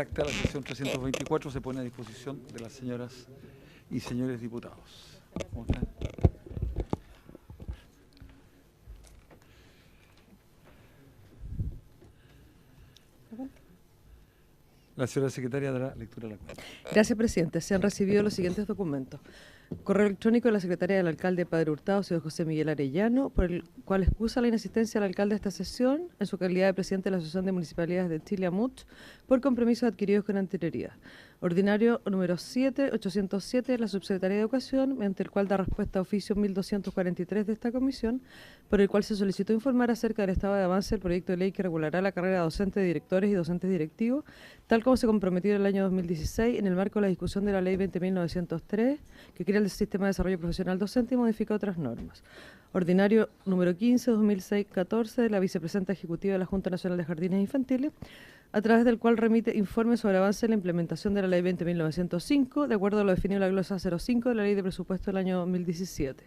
acta de la sesión 324 se pone a disposición de las señoras y señores diputados. ¿Cómo están? La señora secretaria dará lectura a la cuenta. Gracias, presidente. Se han recibido los siguientes documentos. Correo electrónico de la secretaria del alcalde Padre Hurtado, señor José Miguel Arellano, por el cual excusa la inasistencia del alcalde a esta sesión en su calidad de presidente de la Asociación de Municipalidades de Chile, AMUCH, por compromisos adquiridos con anterioridad. Ordinario número 7, la subsecretaría de Educación, mediante el cual da respuesta a oficio 1243 de esta comisión, por el cual se solicitó informar acerca del estado de avance del proyecto de ley que regulará la carrera docente de directores y docentes directivos, tal como se comprometió en el año 2016 en el marco de la discusión de la ley 20.903, que crea el Sistema de Desarrollo Profesional Docente y modifica otras normas. Ordinario número 15, 2006-14, de la vicepresidenta ejecutiva de la Junta Nacional de Jardines Infantiles, a través del cual remite informe sobre avance en la implementación de la ley 20.905, de acuerdo a lo definido en la glosa 05 de la ley de presupuesto del año 2017.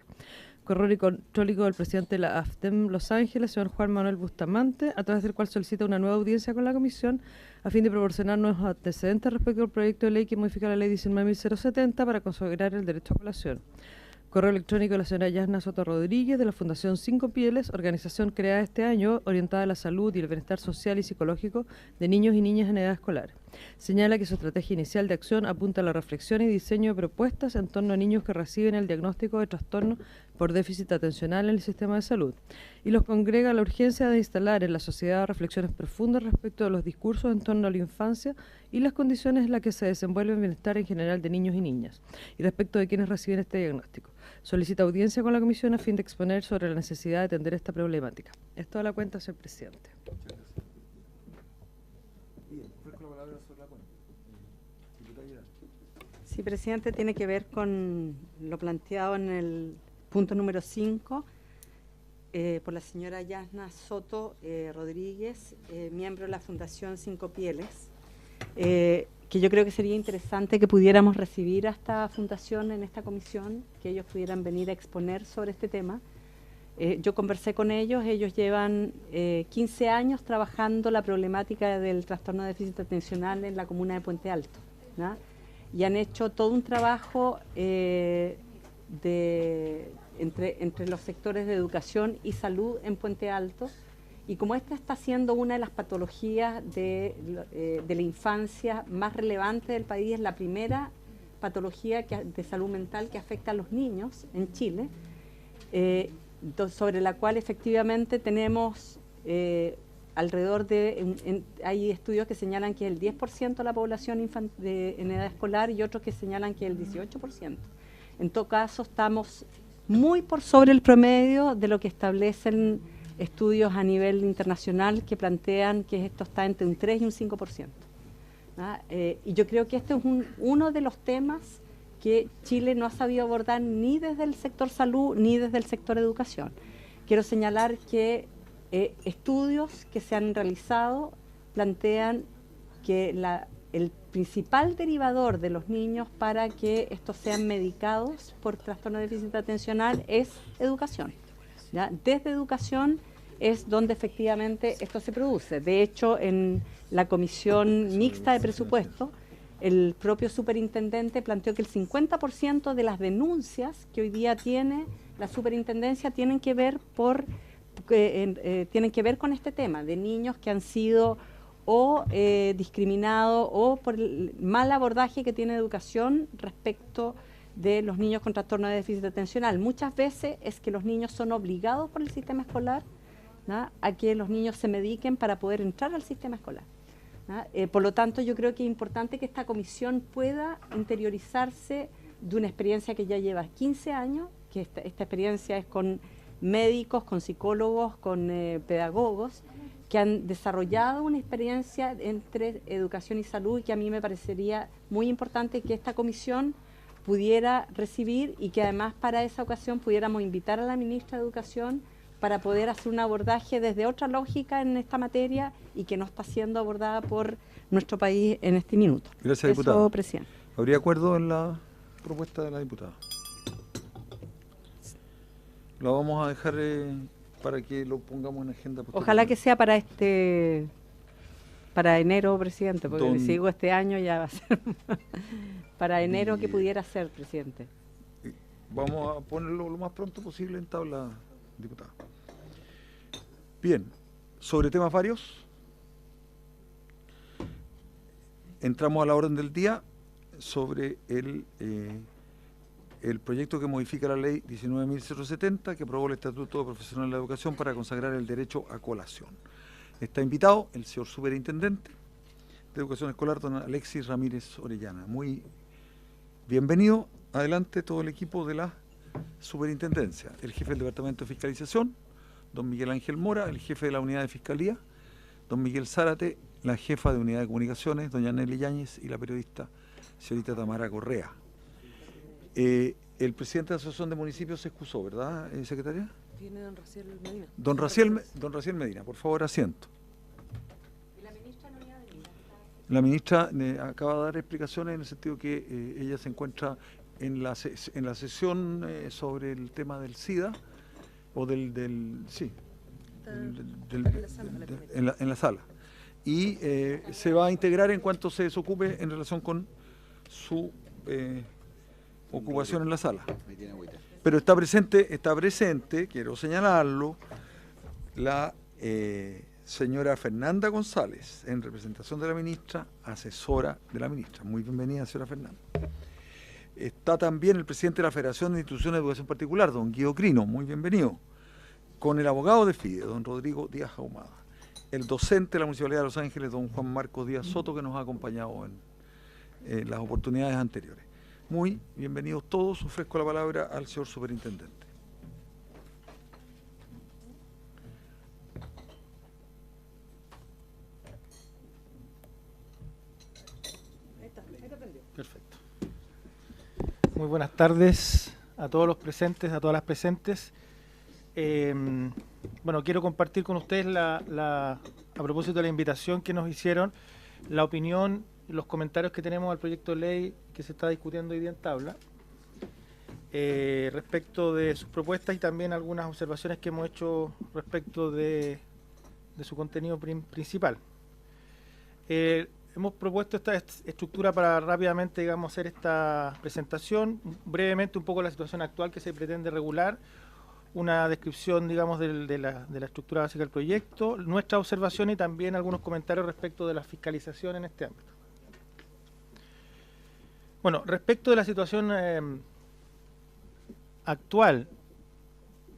Correo electrónico del presidente de la AFTEM Los Ángeles, señor Juan Manuel Bustamante, a través del cual solicita una nueva audiencia con la comisión a fin de proporcionar nuevos antecedentes respecto al proyecto de ley que modifica la ley 19.070 para consagrar el derecho a colación. Correo electrónico de la señora Yasna Soto Rodríguez, de la Fundación Cinco Pieles, organización creada este año orientada a la salud y el bienestar social y psicológico de niños y niñas en edad escolar. Señala que su estrategia inicial de acción apunta a la reflexión y diseño de propuestas en torno a niños que reciben el diagnóstico de trastorno por déficit atencional en el sistema de salud, y los congrega a la urgencia de instalar en la sociedad reflexiones profundas respecto de los discursos en torno a la infancia y las condiciones en las que se desenvuelve el bienestar en general de niños y niñas, y respecto de quienes reciben este diagnóstico. Solicita audiencia con la comisión a fin de exponer sobre la necesidad de atender esta problemática. Es toda la cuenta, señor presidente. Sí, presidente, tiene que ver con lo planteado en el punto número 5 por la señora Yasna Soto Rodríguez, miembro de la Fundación Cinco Pieles, que yo creo que sería interesante que pudiéramos recibir a esta fundación en esta comisión, que ellos pudieran venir a exponer sobre este tema. Yo conversé con ellos llevan 15 años trabajando la problemática del trastorno de déficit atencional en la comuna de Puente Alto, ¿no? Y han hecho todo un trabajo entre los sectores de educación y salud en Puente Alto, y como esta está siendo una de las patologías de la infancia más relevante del país, es la primera patología de salud mental que afecta a los niños en Chile, sobre la cual efectivamente tenemos alrededor de, hay estudios que señalan que es el 10% de la población en edad escolar y otros que señalan que es el 18%. En todo caso, estamos muy por sobre el promedio de lo que establecen estudios a nivel internacional que plantean que esto está entre un 3 y un 5%. Y yo creo que este es uno de los temas que Chile no ha sabido abordar ni desde el sector salud ni desde el sector educación. Quiero señalar que estudios que se han realizado plantean que el principal derivador de los niños para que estos sean medicados por trastorno de déficit atencional es educación, ¿ya? Desde educación es donde efectivamente esto se produce. De hecho, en la comisión mixta de presupuesto, el propio superintendente planteó que el 50% de las denuncias que hoy día tiene la superintendencia tienen que ver con este tema de niños que han sido o discriminados o por el mal abordaje que tiene educación respecto de los niños con trastorno de déficit atencional. Muchas veces es que los niños son obligados por el sistema escolar, ¿no?, a que los niños se mediquen para poder entrar al sistema escolar, ¿no? Por lo tanto, yo creo que es importante que esta comisión pueda interiorizarse de una experiencia que ya lleva 15 años, que esta experiencia es con médicos, con psicólogos, con pedagogos, que han desarrollado una experiencia entre educación y salud, y que a mí me parecería muy importante que esta comisión pudiera recibir, y que además para esa ocasión pudiéramos invitar a la ministra de Educación para poder hacer un abordaje desde otra lógica en esta materia y que no está siendo abordada por nuestro país en este minuto. Gracias, diputada. Presidente. ¿Habría acuerdo en la propuesta de la diputada? Lo vamos a dejar para que lo pongamos en agenda posterior. Ojalá que sea para este Para enero, presidente, porque Don- si sigo este año ya va a ser para enero que pudiera ser, presidente. Vamos a ponerlo lo más pronto posible en tabla, diputada. Bien, sobre temas varios. Entramos a la orden del día sobre el proyecto que modifica la ley 19.070 que aprobó el Estatuto de Profesional de la Educación para consagrar el derecho a colación. Está invitado el señor Superintendente de Educación Escolar, don Alexis Ramírez Orellana. Muy bienvenido. Adelante todo el equipo de la Superintendencia. El jefe del Departamento de Fiscalización, don Miguel Ángel Mora, el jefe de la Unidad de Fiscalía, don Miguel Zárate, la jefa de Unidad de Comunicaciones, doña Nelly Yáñez, y la periodista señorita Tamara Correa. El presidente de la Asociación de Municipios se excusó, ¿verdad, secretaria? Viene don Raciel Medina. Don Raciel Medina, por favor, asiento. La ministra acaba de dar explicaciones en el sentido que ella se encuentra en la sesión sobre el tema del SIDA, o en la sala. Y se va a integrar en cuanto se desocupe en relación con su ocupación en la sala. Pero está presente, quiero señalarlo, la señora Fernanda González, en representación de la ministra, asesora de la ministra. Muy bienvenida, señora Fernanda. Está también el presidente de la Federación de Instituciones de Educación Particular, don Guido Crino, muy bienvenido. Con el abogado de FIDE, don Rodrigo Díaz Ahumada. El docente de la Municipalidad de Los Ángeles, don Juan Marcos Díaz Soto, que nos ha acompañado en las oportunidades anteriores. Muy bienvenidos todos. Ofrezco la palabra al señor Superintendente. Perfecto. Muy buenas tardes a todos los presentes, a todas las presentes. Bueno, quiero compartir con ustedes a propósito de la invitación que nos hicieron, la opinión, los comentarios que tenemos al proyecto de ley que se está discutiendo hoy día en tabla, respecto de sus propuestas y también algunas observaciones que hemos hecho respecto de su contenido principal. Hemos propuesto esta estructura para rápidamente, digamos, hacer esta presentación, brevemente un poco la situación actual que se pretende regular, una descripción, digamos, de la estructura básica del proyecto, nuestra observación y también algunos comentarios respecto de la fiscalización en este ámbito. Bueno, respecto de la situación actual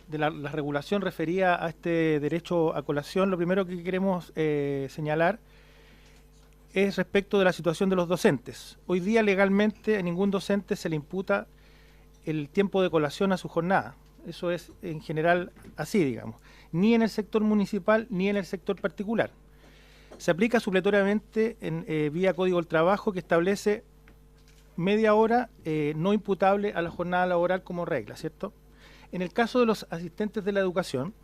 de la regulación referida a este derecho a colación, lo primero que queremos señalar es respecto de la situación de los docentes. Hoy día legalmente a ningún docente se le imputa el tiempo de colación a su jornada. Eso es en general así, digamos. Ni en el sector municipal ni en el sector particular. Se aplica supletoriamente vía Código del Trabajo, que establece media hora no imputable a la jornada laboral como regla, ¿cierto? En el caso de los asistentes de la educación,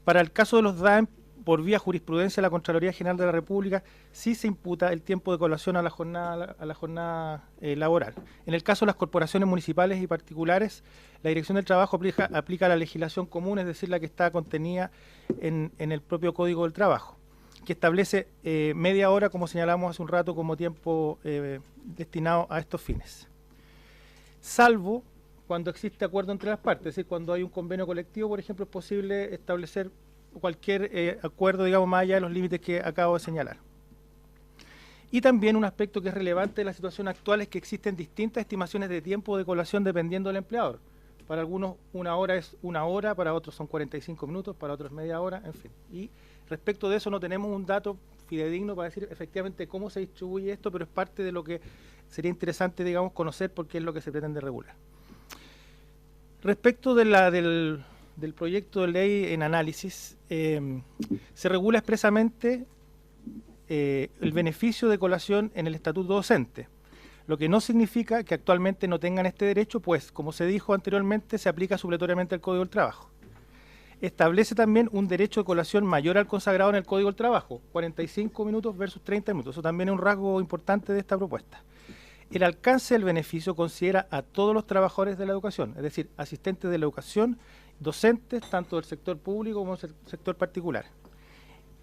para el caso de los DAEM, por vía jurisprudencia de la Contraloría General de la República, sí se imputa el tiempo de colación a la jornada laboral. En el caso de las corporaciones municipales y particulares, la Dirección del Trabajo aplica la legislación común, es decir, la que está contenida en el propio Código del Trabajo, que establece media hora, como señalamos hace un rato, como tiempo destinado a estos fines. Salvo cuando existe acuerdo entre las partes, es decir, cuando hay un convenio colectivo, por ejemplo, es posible establecer cualquier acuerdo, digamos, más allá de los límites que acabo de señalar. Y también un aspecto que es relevante de la situación actual es que existen distintas estimaciones de tiempo de colación dependiendo del empleador. Para algunos una hora es una hora, para otros son 45 minutos, para otros media hora, en fin. Y respecto de eso no tenemos un dato fidedigno para decir efectivamente cómo se distribuye esto, pero es parte de lo que sería interesante, digamos, conocer porque es lo que se pretende regular. Respecto de del proyecto de ley en análisis, se regula expresamente el beneficio de colación en el estatuto docente, lo que no significa que actualmente no tengan este derecho, pues, como se dijo anteriormente, se aplica supletoriamente al Código del Trabajo. Establece también un derecho de colación mayor al consagrado en el Código del Trabajo, 45 minutos versus 30 minutos. Eso también es un rasgo importante de esta propuesta. El alcance del beneficio considera a todos los trabajadores de la educación, es decir, asistentes de la educación, docentes, tanto del sector público como del sector particular.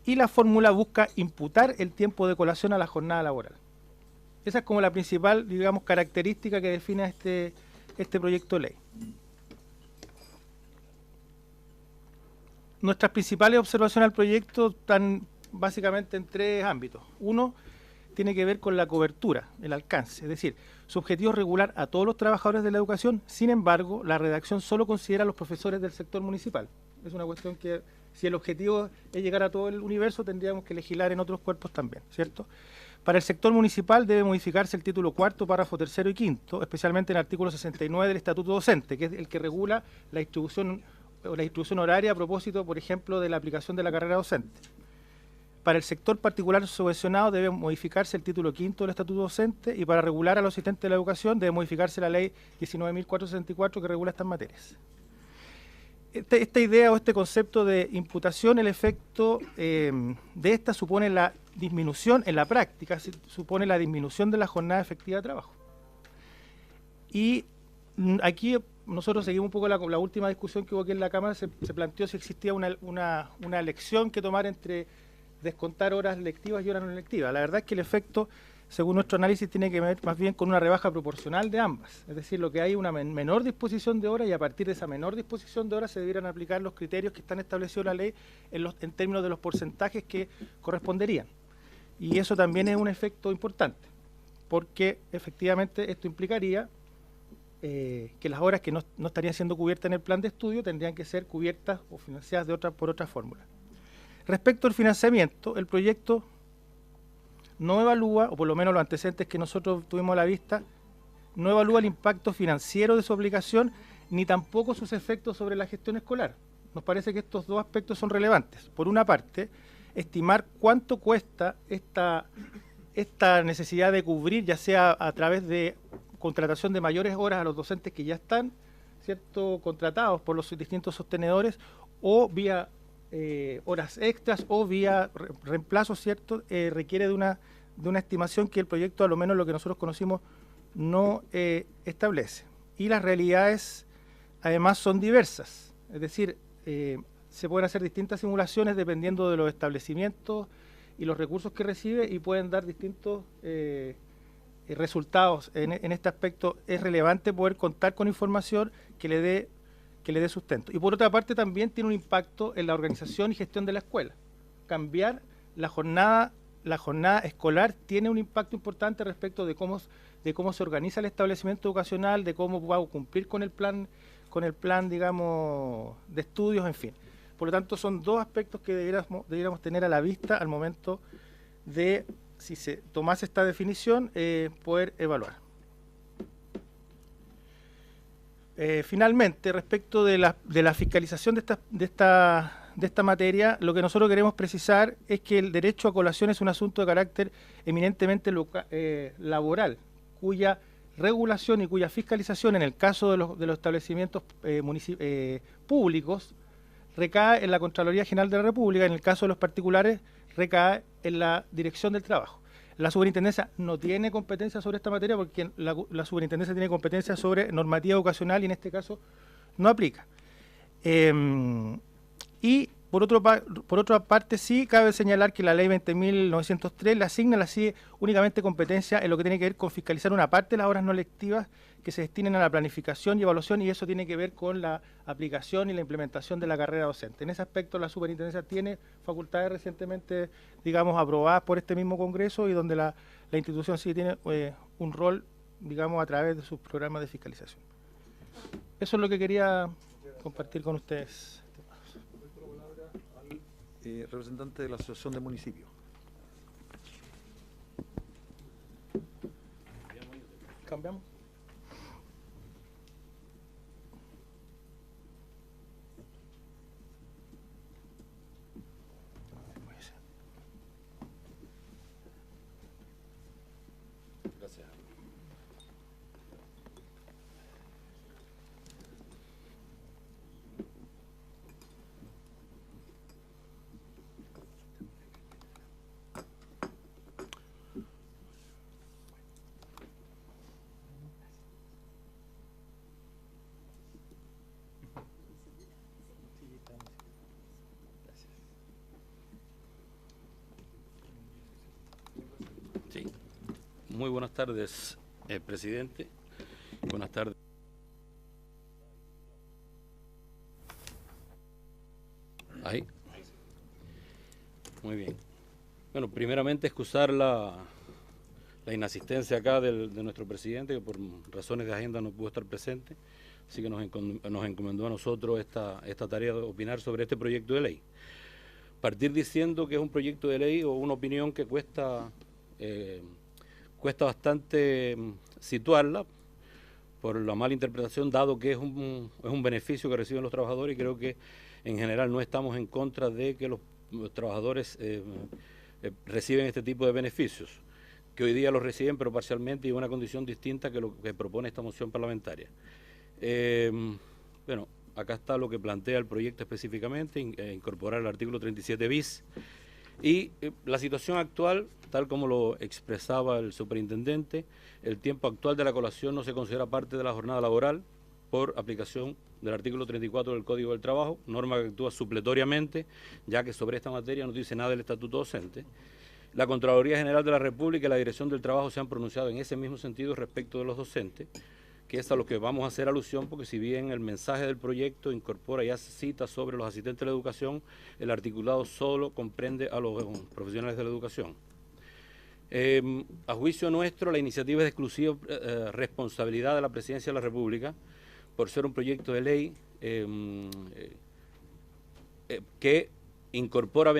y la fórmula busca imputar el tiempo de colación a la jornada laboral. Esa es como la principal, digamos, característica que define este proyecto de ley. Nuestras principales observaciones al proyecto están básicamente en tres ámbitos. Uno tiene que ver con la cobertura, el alcance, es decir, su objetivo es regular a todos los trabajadores de la educación. Sin embargo, la redacción solo considera a los profesores del sector municipal. Es una cuestión que, si el objetivo es llegar a todo el universo, tendríamos que legislar en otros cuerpos también, ¿cierto? Para el sector municipal debe modificarse el título cuarto, párrafo tercero y quinto, especialmente en el artículo 69 del Estatuto Docente, que es el que regula la distribución horaria a propósito, por ejemplo, de la aplicación de la carrera docente. Para el sector particular subvencionado debe modificarse el título quinto del Estatuto Docente, y para regular a los asistentes de la educación debe modificarse la ley 19.464 que regula estas materias. Esta idea o este concepto de imputación, el efecto de esta supone la disminución, en la práctica, supone la disminución de la jornada efectiva de trabajo. Y aquí nosotros seguimos un poco la última discusión que hubo aquí en la Cámara, se planteó si existía una elección que tomar entre descontar horas lectivas y horas no lectivas. La verdad es que el efecto, según nuestro análisis, tiene que ver más bien con una rebaja proporcional de ambas. Es decir, lo que hay una menor disposición de horas, y a partir de esa menor disposición de horas se debieran aplicar los criterios que están establecidos en la ley en términos de los porcentajes que corresponderían. Y eso también es un efecto importante, porque efectivamente esto implicaría que las horas que no estarían siendo cubiertas en el plan de estudio tendrían que ser cubiertas o financiadas por otra fórmula. Respecto al financiamiento, el proyecto no evalúa, o por lo menos los antecedentes que nosotros tuvimos a la vista, no evalúa el impacto financiero de su aplicación, ni tampoco sus efectos sobre la gestión escolar. Nos parece que estos dos aspectos son relevantes. Por una parte, estimar cuánto cuesta esta necesidad de cubrir, ya sea a través de contratación de mayores horas a los docentes que ya están, ¿cierto?, contratados por los distintos sostenedores, o vía horas extras o vía reemplazo, ¿cierto? Requiere de una estimación que el proyecto, a lo menos lo que nosotros conocimos, no establece. Y las realidades, además, son diversas. Es decir, se pueden hacer distintas simulaciones dependiendo de los establecimientos y los recursos que recibe, y pueden dar distintos resultados. En este aspecto es relevante poder contar con información que le dé sustento. Y por otra parte también tiene un impacto en la organización y gestión de la escuela. Cambiar la jornada escolar tiene un impacto importante respecto de cómo se organiza el establecimiento educacional, de cómo va a cumplir con el plan, digamos, de estudios, en fin. Por lo tanto, son dos aspectos que debiéramos tener a la vista al momento de, si se tomase esta definición, poder evaluar. Finalmente, respecto de la fiscalización de esta materia, lo que nosotros queremos precisar es que el derecho a colación es un asunto de carácter eminentemente laboral, cuya regulación y cuya fiscalización en el caso de los establecimientos públicos recae en la Contraloría General de la República, en el caso de los particulares recae en la Dirección del Trabajo. La superintendencia no tiene competencia sobre esta materia, porque la superintendencia tiene competencia sobre normativa educacional y en este caso no aplica. Y por otra parte, sí cabe señalar que la ley 20.903 le asigna a la CIE únicamente competencia en lo que tiene que ver con fiscalizar una parte de las horas no lectivas que se destinen a la planificación y evaluación, y eso tiene que ver con la aplicación y la implementación de la carrera docente. En ese aspecto, la superintendencia tiene facultades recientemente, digamos, aprobadas por este mismo Congreso, y donde la institución sí tiene un rol, digamos, a través de sus programas de fiscalización. Eso es lo que quería compartir con ustedes. Representante de la Asociación de Municipios. ¿Cambiamos? Gracias. Muy buenas tardes, presidente. Buenas tardes. Ahí. Muy bien. Bueno, primeramente excusar la inasistencia acá de nuestro presidente, que por razones de agenda no pudo estar presente, así que nos encomendó a nosotros esta tarea de opinar sobre este proyecto de ley. Partir diciendo que es un proyecto de ley o una opinión que cuesta bastante situarla por la mala interpretación, dado que es un beneficio que reciben los trabajadores, y creo que en general no estamos en contra de que los trabajadores reciben este tipo de beneficios, que hoy día los reciben pero parcialmente y en una condición distinta que lo que propone esta moción parlamentaria. Bueno, acá está lo que plantea el proyecto específicamente, incorporar el artículo 37 bis, y la situación actual, tal como lo expresaba el superintendente, el tiempo actual de la colación no se considera parte de la jornada laboral por aplicación del artículo 34 del Código del Trabajo, norma que actúa supletoriamente, ya que sobre esta materia no dice nada del Estatuto Docente. La Contraloría General de la República y la Dirección del Trabajo se han pronunciado en ese mismo sentido respecto de los docentes, que es a lo que vamos a hacer alusión, porque si bien el mensaje del proyecto incorpora y hace citas sobre los asistentes de la educación, el articulado solo comprende a los profesionales de la educación. A juicio nuestro, la iniciativa es de exclusiva responsabilidad de la Presidencia de la República, por ser un proyecto de ley que incorpora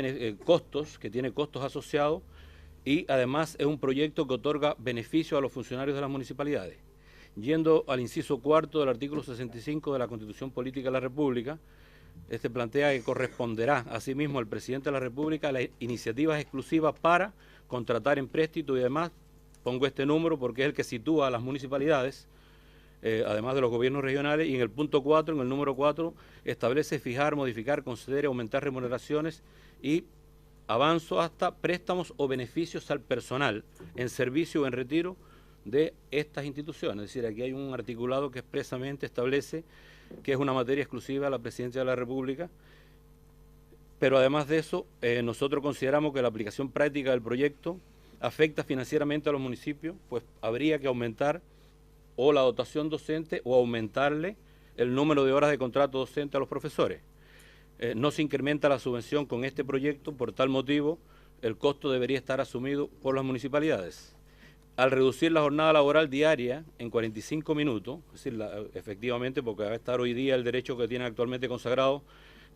costos, que tiene costos asociados, y además es un proyecto que otorga beneficios a los funcionarios de las municipalidades. Yendo al inciso cuarto del artículo 65 de la Constitución Política de la República, este plantea que corresponderá asimismo al presidente de la República las iniciativas exclusivas para contratar empréstito y demás. Pongo este número porque es el que sitúa a las municipalidades, además de los gobiernos regionales, y en el punto 4, en el número 4, establece fijar, modificar, conceder, aumentar remuneraciones y avanzo hasta préstamos o beneficios al personal en servicio o en retiro de estas instituciones. Es decir, aquí hay un articulado que expresamente establece que es una materia exclusiva de la Presidencia de la República, pero además de eso, nosotros consideramos que la aplicación práctica del proyecto afecta financieramente a los municipios, pues habría que aumentar o la dotación docente o aumentarle el número de horas de contrato docente a los profesores. No se incrementa la subvención con este proyecto, por tal motivo el costo debería estar asumido por las municipalidades. Al reducir la jornada laboral diaria en 45 minutos, es decir, efectivamente, porque va a estar hoy día el derecho que tienen actualmente consagrado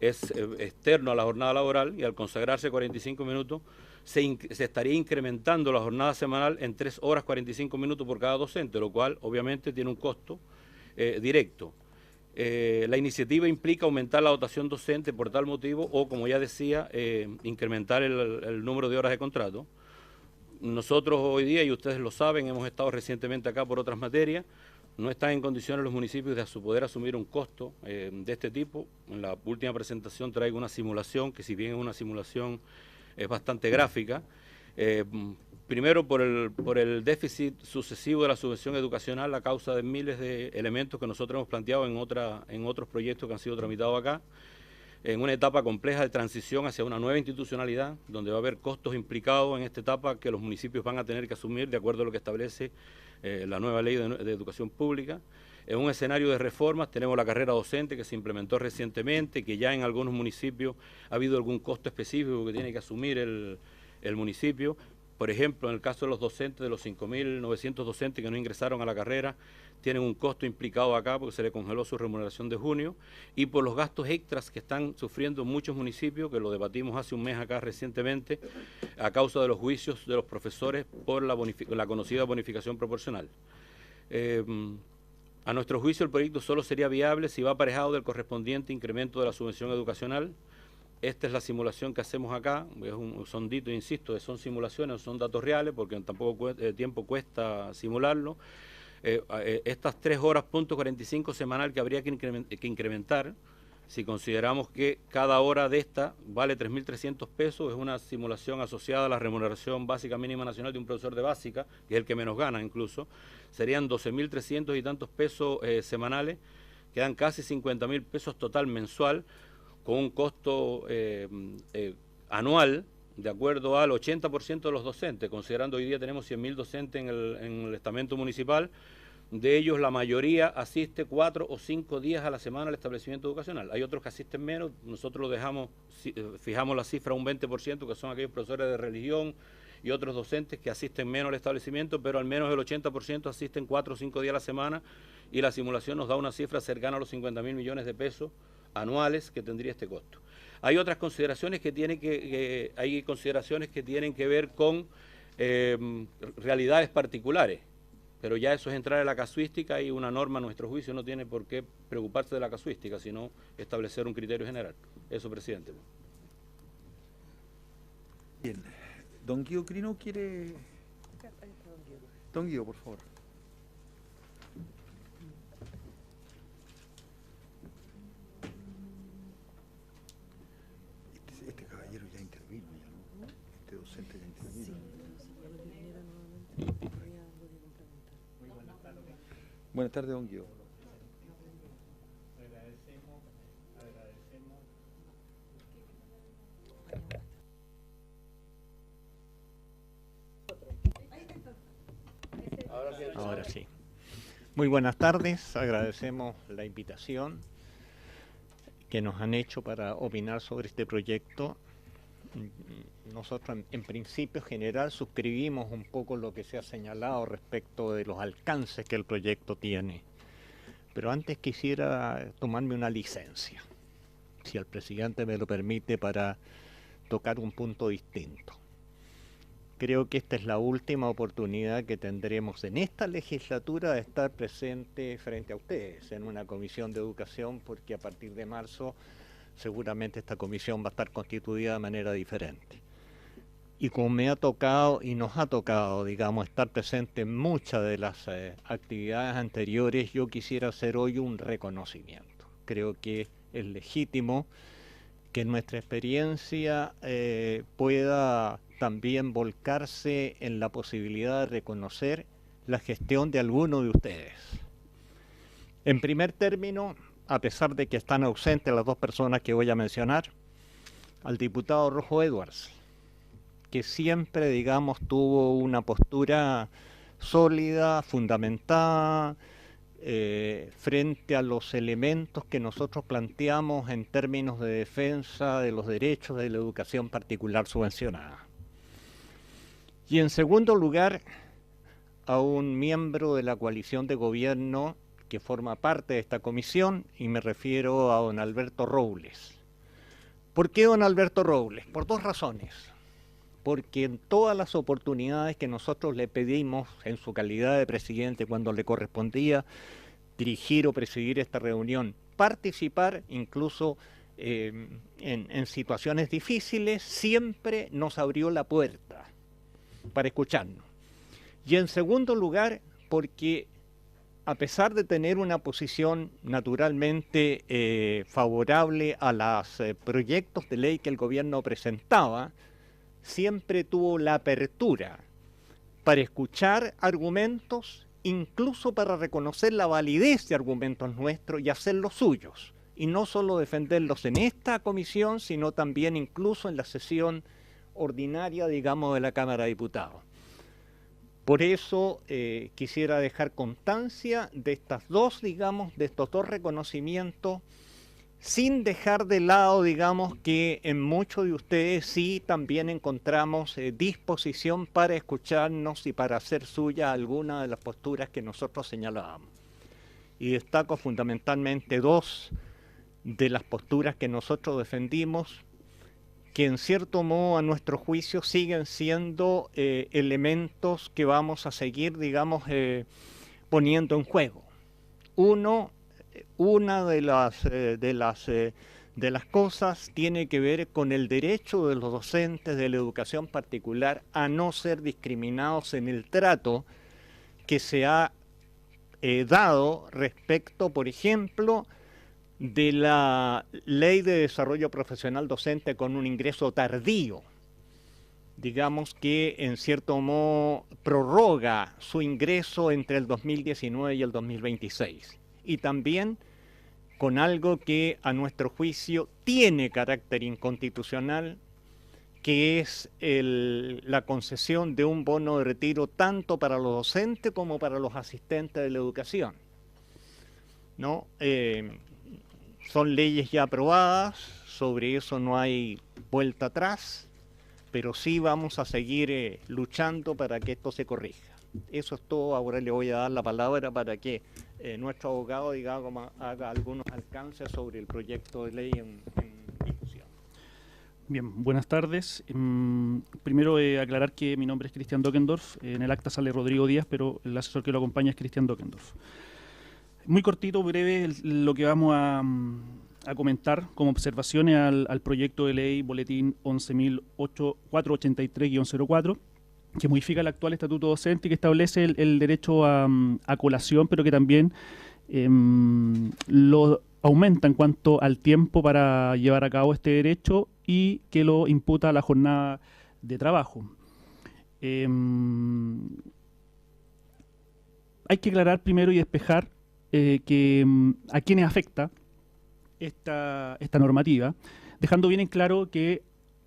es externo a la jornada laboral, y al consagrarse 45 minutos se estaría incrementando la jornada semanal en 3 horas 45 minutos por cada docente, lo cual obviamente tiene un costo directo. La iniciativa implica aumentar la dotación docente por tal motivo, o como ya decía, incrementar el número de horas de contrato. Nosotros hoy día, y ustedes lo saben, hemos estado recientemente acá por otras materias, no están en condiciones los municipios de poder asumir un costo de este tipo. En la última presentación traigo una simulación, que si bien es una simulación es bastante gráfica. Primero por el déficit sucesivo de la subvención educacional a causa de miles de elementos que nosotros hemos planteado en otros proyectos que han sido tramitados acá, en una etapa compleja de transición hacia una nueva institucionalidad, donde va a haber costos implicados en esta etapa que los municipios van a tener que asumir de acuerdo a lo que establece la nueva ley de educación pública. En un escenario de reformas tenemos la carrera docente que se implementó recientemente, que ya en algunos municipios ha habido algún costo específico que tiene que asumir el municipio. Por ejemplo, en el caso de los docentes, de los 5.900 docentes que no ingresaron a la carrera, tienen un costo implicado acá porque se le congeló su remuneración de junio, y por los gastos extras que están sufriendo muchos municipios, que lo debatimos hace un mes acá recientemente, a causa de los juicios de los profesores por la conocida bonificación proporcional. A nuestro juicio, el proyecto solo sería viable si va aparejado del correspondiente incremento de la subvención educacional. Esta es la simulación que hacemos acá, son ditos, insisto, son simulaciones, son datos reales, porque tampoco tiempo cuesta simularlo. Estas 3 horas punto 45 semanal que habría que incrementar, si consideramos que cada hora de esta vale 3.300 pesos, es una simulación asociada a la remuneración básica mínima nacional de un profesor de básica, que es el que menos gana incluso, serían 12.300 y tantos pesos semanales, quedan casi 50.000 pesos total mensual, con un costo anual de acuerdo al 80% de los docentes, considerando hoy día tenemos 100.000 docentes en el estamento municipal. De ellos la mayoría asiste 4 o 5 días a la semana al establecimiento educacional. Hay otros que asisten menos, nosotros lo dejamos, fijamos la cifra a un 20%, que son aquellos profesores de religión y otros docentes que asisten menos al establecimiento, pero al menos el 80% asisten 4 o 5 días a la semana, y la simulación nos da una cifra cercana a los 50.000 millones de pesos anuales que tendría este costo. Hay otras consideraciones que tienen que ver con realidades particulares. Pero ya eso es entrar en la casuística, y una norma a nuestro juicio no tiene por qué preocuparse de la casuística, sino establecer un criterio general. Eso, presidente. Bien. Don Guido Crino quiere... Don Guido, por favor. Este caballero ya intervino, ya, ¿no? Este docente ya intervino. Buenas tardes, don Guido. Ahora sí. Muy buenas tardes, agradecemos la invitación que nos han hecho para opinar sobre este proyecto. Nosotros en principio general suscribimos un poco lo que se ha señalado respecto de los alcances que el proyecto tiene. Pero antes quisiera tomarme una licencia, si el presidente me lo permite, para tocar un punto distinto. Creo que esta es la última oportunidad que tendremos en esta legislatura de estar presente frente a ustedes en una comisión de educación, porque a partir de marzo seguramente esta comisión va a estar constituida de manera diferente. Y como me ha tocado y nos ha tocado, digamos, estar presente en muchas de las actividades anteriores, yo quisiera hacer hoy un reconocimiento. Creo que es legítimo que nuestra experiencia pueda también volcarse en la posibilidad de reconocer la gestión de alguno de ustedes. En primer término, a pesar de que están ausentes las dos personas que voy a mencionar, al diputado Rojo Edwards, que siempre, digamos, tuvo una postura sólida, fundamentada, frente a los elementos que nosotros planteamos en términos de defensa de los derechos de la educación particular subvencionada. Y en segundo lugar, a un miembro de la coalición de gobierno que forma parte de esta comisión, y me refiero a don Alberto Robles. ¿Por qué don Alberto Robles? Por dos razones. Porque en todas las oportunidades que nosotros le pedimos en su calidad de presidente, cuando le correspondía dirigir o presidir esta reunión, participar incluso en situaciones difíciles, siempre nos abrió la puerta para escucharnos. Y en segundo lugar, porque a pesar de tener una posición naturalmente favorable a los proyectos de ley que el gobierno presentaba, siempre tuvo la apertura para escuchar argumentos, incluso para reconocer la validez de argumentos nuestros y hacerlos suyos, y no solo defenderlos en esta comisión, sino también incluso en la sesión ordinaria, digamos, de la Cámara de Diputados. Por eso quisiera dejar constancia de estas dos, digamos, de estos dos reconocimientos, sin dejar de lado, digamos, que en muchos de ustedes sí también encontramos disposición para escucharnos y para hacer suya alguna de las posturas que nosotros señalábamos. Y destaco fundamentalmente dos de las posturas que nosotros defendimos, que en cierto modo a nuestro juicio siguen siendo elementos que vamos a seguir, digamos, poniendo en juego. Una de las cosas tiene que ver con el derecho de los docentes de la educación particular a no ser discriminados en el trato que se ha dado respecto, por ejemplo, de la Ley de Desarrollo Profesional Docente con un ingreso tardío, digamos que en cierto modo prorroga su ingreso entre el 2019 y el 2026. Y también con algo que a nuestro juicio tiene carácter inconstitucional, que es la concesión de un bono de retiro tanto para los docentes como para los asistentes de la educación, ¿no? Son leyes ya aprobadas, sobre eso no hay vuelta atrás, pero sí vamos a seguir luchando para que esto se corrija. Eso es todo. Ahora le voy a dar la palabra para que nuestro abogado haga algunos alcances sobre el proyecto de ley en discusión. Bien, buenas tardes. Primero aclarar que mi nombre es Cristian Dockendorf. En el acta sale Rodrigo Díaz, pero el asesor que lo acompaña es Cristian Dockendorf. Muy cortito, breve, lo que vamos a comentar como observaciones al proyecto de ley boletín 11.483-04, que modifica el actual estatuto docente y que establece el derecho a colación, pero que también lo aumenta en cuanto al tiempo para llevar a cabo este derecho y que lo imputa a la jornada de trabajo. Hay que aclarar primero y despejar a quienes afecta esta normativa, dejando bien en claro que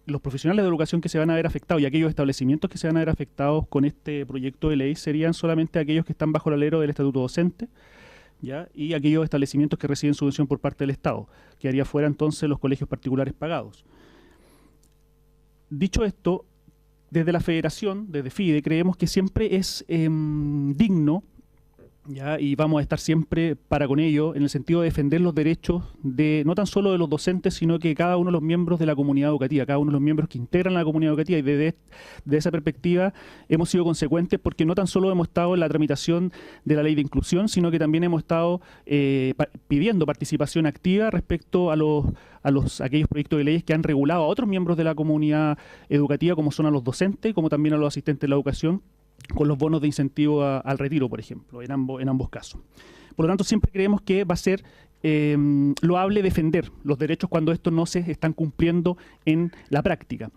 los profesionales de educación que se van a ver afectados y aquellos establecimientos que se van a ver afectados con este proyecto de ley serían solamente aquellos que están bajo el alero del estatuto docente, ¿ya? Y aquellos establecimientos que reciben subvención por parte del Estado, que haría fuera entonces los colegios particulares pagados. Dicho esto, desde la Federación, desde FIDE, creemos que siempre es digno, ¿ya? Y vamos a estar siempre para con ello, en el sentido de defender los derechos de no tan solo de los docentes, sino que cada uno de los miembros de la comunidad educativa, cada uno de los miembros que integran la comunidad educativa, y desde esa perspectiva hemos sido consecuentes porque no tan solo hemos estado en la tramitación de la ley de inclusión, sino que también hemos estado pidiendo participación activa respecto a aquellos proyectos de leyes que han regulado a otros miembros de la comunidad educativa, como son a los docentes, como también a los asistentes de la educación, con los bonos de incentivo al retiro, por ejemplo, en ambos casos. Por lo tanto, siempre creemos que va a ser loable defender los derechos cuando estos no se están cumpliendo en la práctica.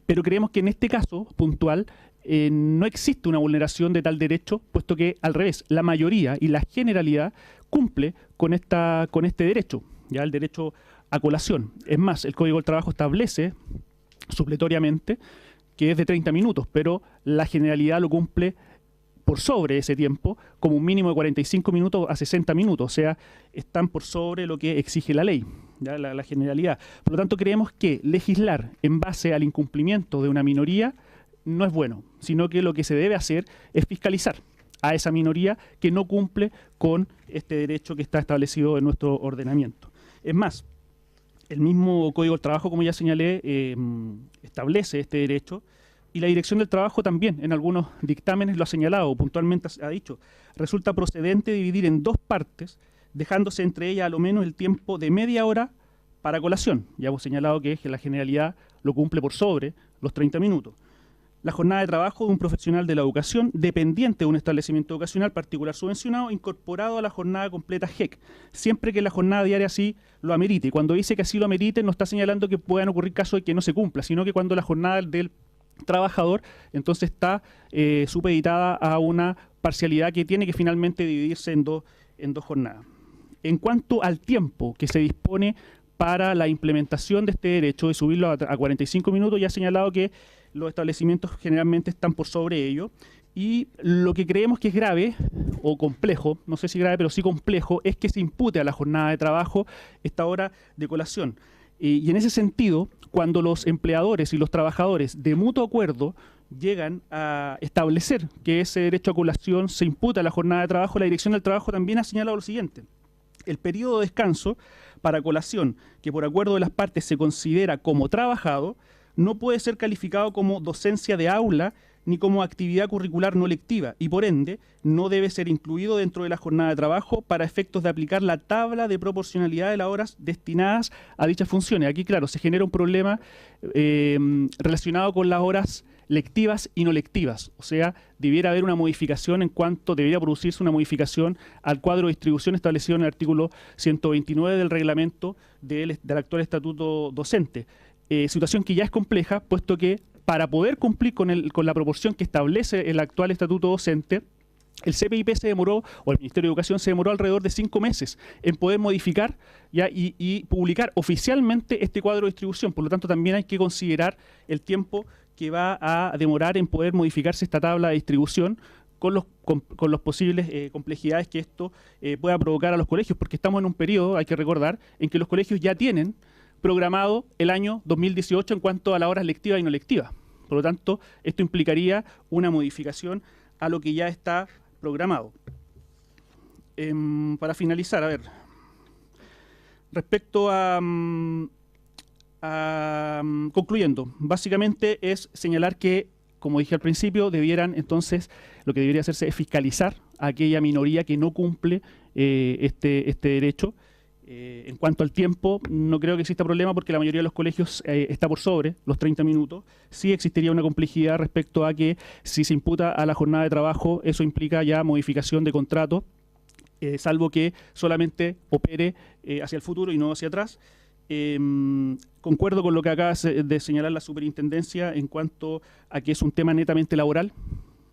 Pero creemos que en este caso puntual no existe una vulneración de tal derecho, puesto que al revés, la mayoría y la generalidad cumple con este derecho, ya el derecho a colación. Es más, el Código del Trabajo establece supletoriamente que es de 30 minutos, pero la generalidad lo cumple por sobre ese tiempo, como un mínimo de 45 minutos a 60 minutos, o sea, están por sobre lo que exige la ley, ¿ya? La generalidad. Por lo tanto, creemos que legislar en base al incumplimiento de una minoría no es bueno, sino que lo que se debe hacer es fiscalizar a esa minoría que no cumple con este derecho que está establecido en nuestro ordenamiento. Es más, el mismo Código del Trabajo, como ya señalé, establece este derecho, y la Dirección del Trabajo también, en algunos dictámenes lo ha señalado, puntualmente ha dicho, resulta procedente dividir en dos partes, dejándose entre ellas a lo menos el tiempo de media hora para colación. Ya hemos señalado que la generalidad lo cumple por sobre los 30 minutos. La jornada de trabajo de un profesional de la educación dependiente de un establecimiento educacional particular subvencionado incorporado a la jornada completa GEC, siempre que la jornada diaria así lo amerite. Y cuando dice que así lo amerite, no está señalando que puedan ocurrir casos de que no se cumpla, sino que cuando la jornada del trabajador entonces está supeditada a una parcialidad que tiene que finalmente dividirse en dos jornadas. En cuanto al tiempo que se dispone para la implementación de este derecho de subirlo a 45 minutos, ya he señalado que los establecimientos generalmente están por sobre ello, y lo que creemos que es grave o complejo, no sé si grave, pero sí complejo, es que se impute a la jornada de trabajo esta hora de colación. Y en ese sentido, cuando los empleadores y los trabajadores de mutuo acuerdo llegan a establecer que ese derecho a colación se imputa a la jornada de trabajo, la Dirección del Trabajo también ha señalado lo siguiente: el periodo de descanso para colación, que por acuerdo de las partes se considera como trabajado, no puede ser calificado como docencia de aula ni como actividad curricular no lectiva, y por ende no debe ser incluido dentro de la jornada de trabajo para efectos de aplicar la tabla de proporcionalidad de las horas destinadas a dichas funciones. Aquí, claro, se genera un problema relacionado con las horas lectivas y no lectivas, o sea, debiera haber una modificación debería producirse una modificación al cuadro de distribución establecido en el artículo 129 del reglamento del actual estatuto docente. Situación que ya es compleja, puesto que para poder cumplir con la proporción que establece el actual estatuto docente, El CPIP se demoró, o el Ministerio de Educación se demoró alrededor de 5 meses en poder modificar ya y publicar oficialmente este cuadro de distribución. Por lo tanto, también hay que considerar el tiempo que va a demorar en poder modificarse esta tabla de distribución con los posibles complejidades que esto pueda provocar a los colegios, porque estamos en un periodo, hay que recordar, en que los colegios ya tienen programado el año 2018 en cuanto a las horas lectivas y no lectivas. Por lo tanto, esto implicaría una modificación a lo que ya está programado. Para finalizar, a ver, respecto a concluyendo, básicamente es señalar que, como dije al principio, lo que debería hacerse es fiscalizar a aquella minoría que no cumple este derecho. En cuanto al tiempo, no creo que exista problema porque la mayoría de los colegios está por sobre los 30 minutos. Sí existiría una complejidad respecto a que si se imputa a la jornada de trabajo, eso implica ya modificación de contrato, salvo que solamente opere hacia el futuro y no hacia atrás. Concuerdo con lo que acaba de señalar la superintendencia en cuanto a que es un tema netamente laboral,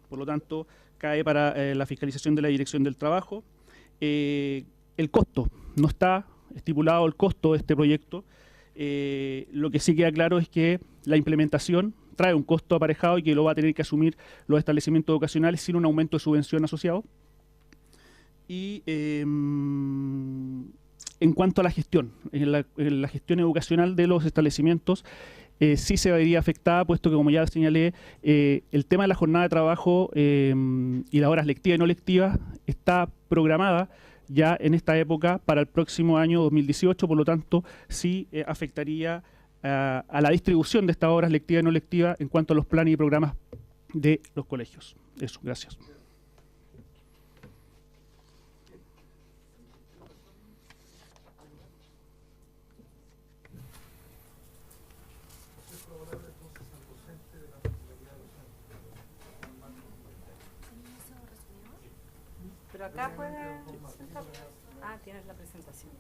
por lo tanto cae para la fiscalización de la Dirección del Trabajo. El costo, no está estipulado el costo de este proyecto. Lo que sí queda claro es que la implementación trae un costo aparejado y que lo va a tener que asumir los establecimientos educacionales sin un aumento de subvención asociado. Y en cuanto a la gestión, en la gestión educacional de los establecimientos, sí se vería afectada, puesto que, como ya señalé, el tema de la jornada de trabajo y las horas lectivas y no lectivas está programada ya en esta época para el próximo año 2018, por lo tanto, sí afectaría a la distribución de estas horas lectivas y no lectivas en cuanto a los planes y programas de los colegios. Eso, gracias. Pero acá puede sentar. Ah, tienes la presentación.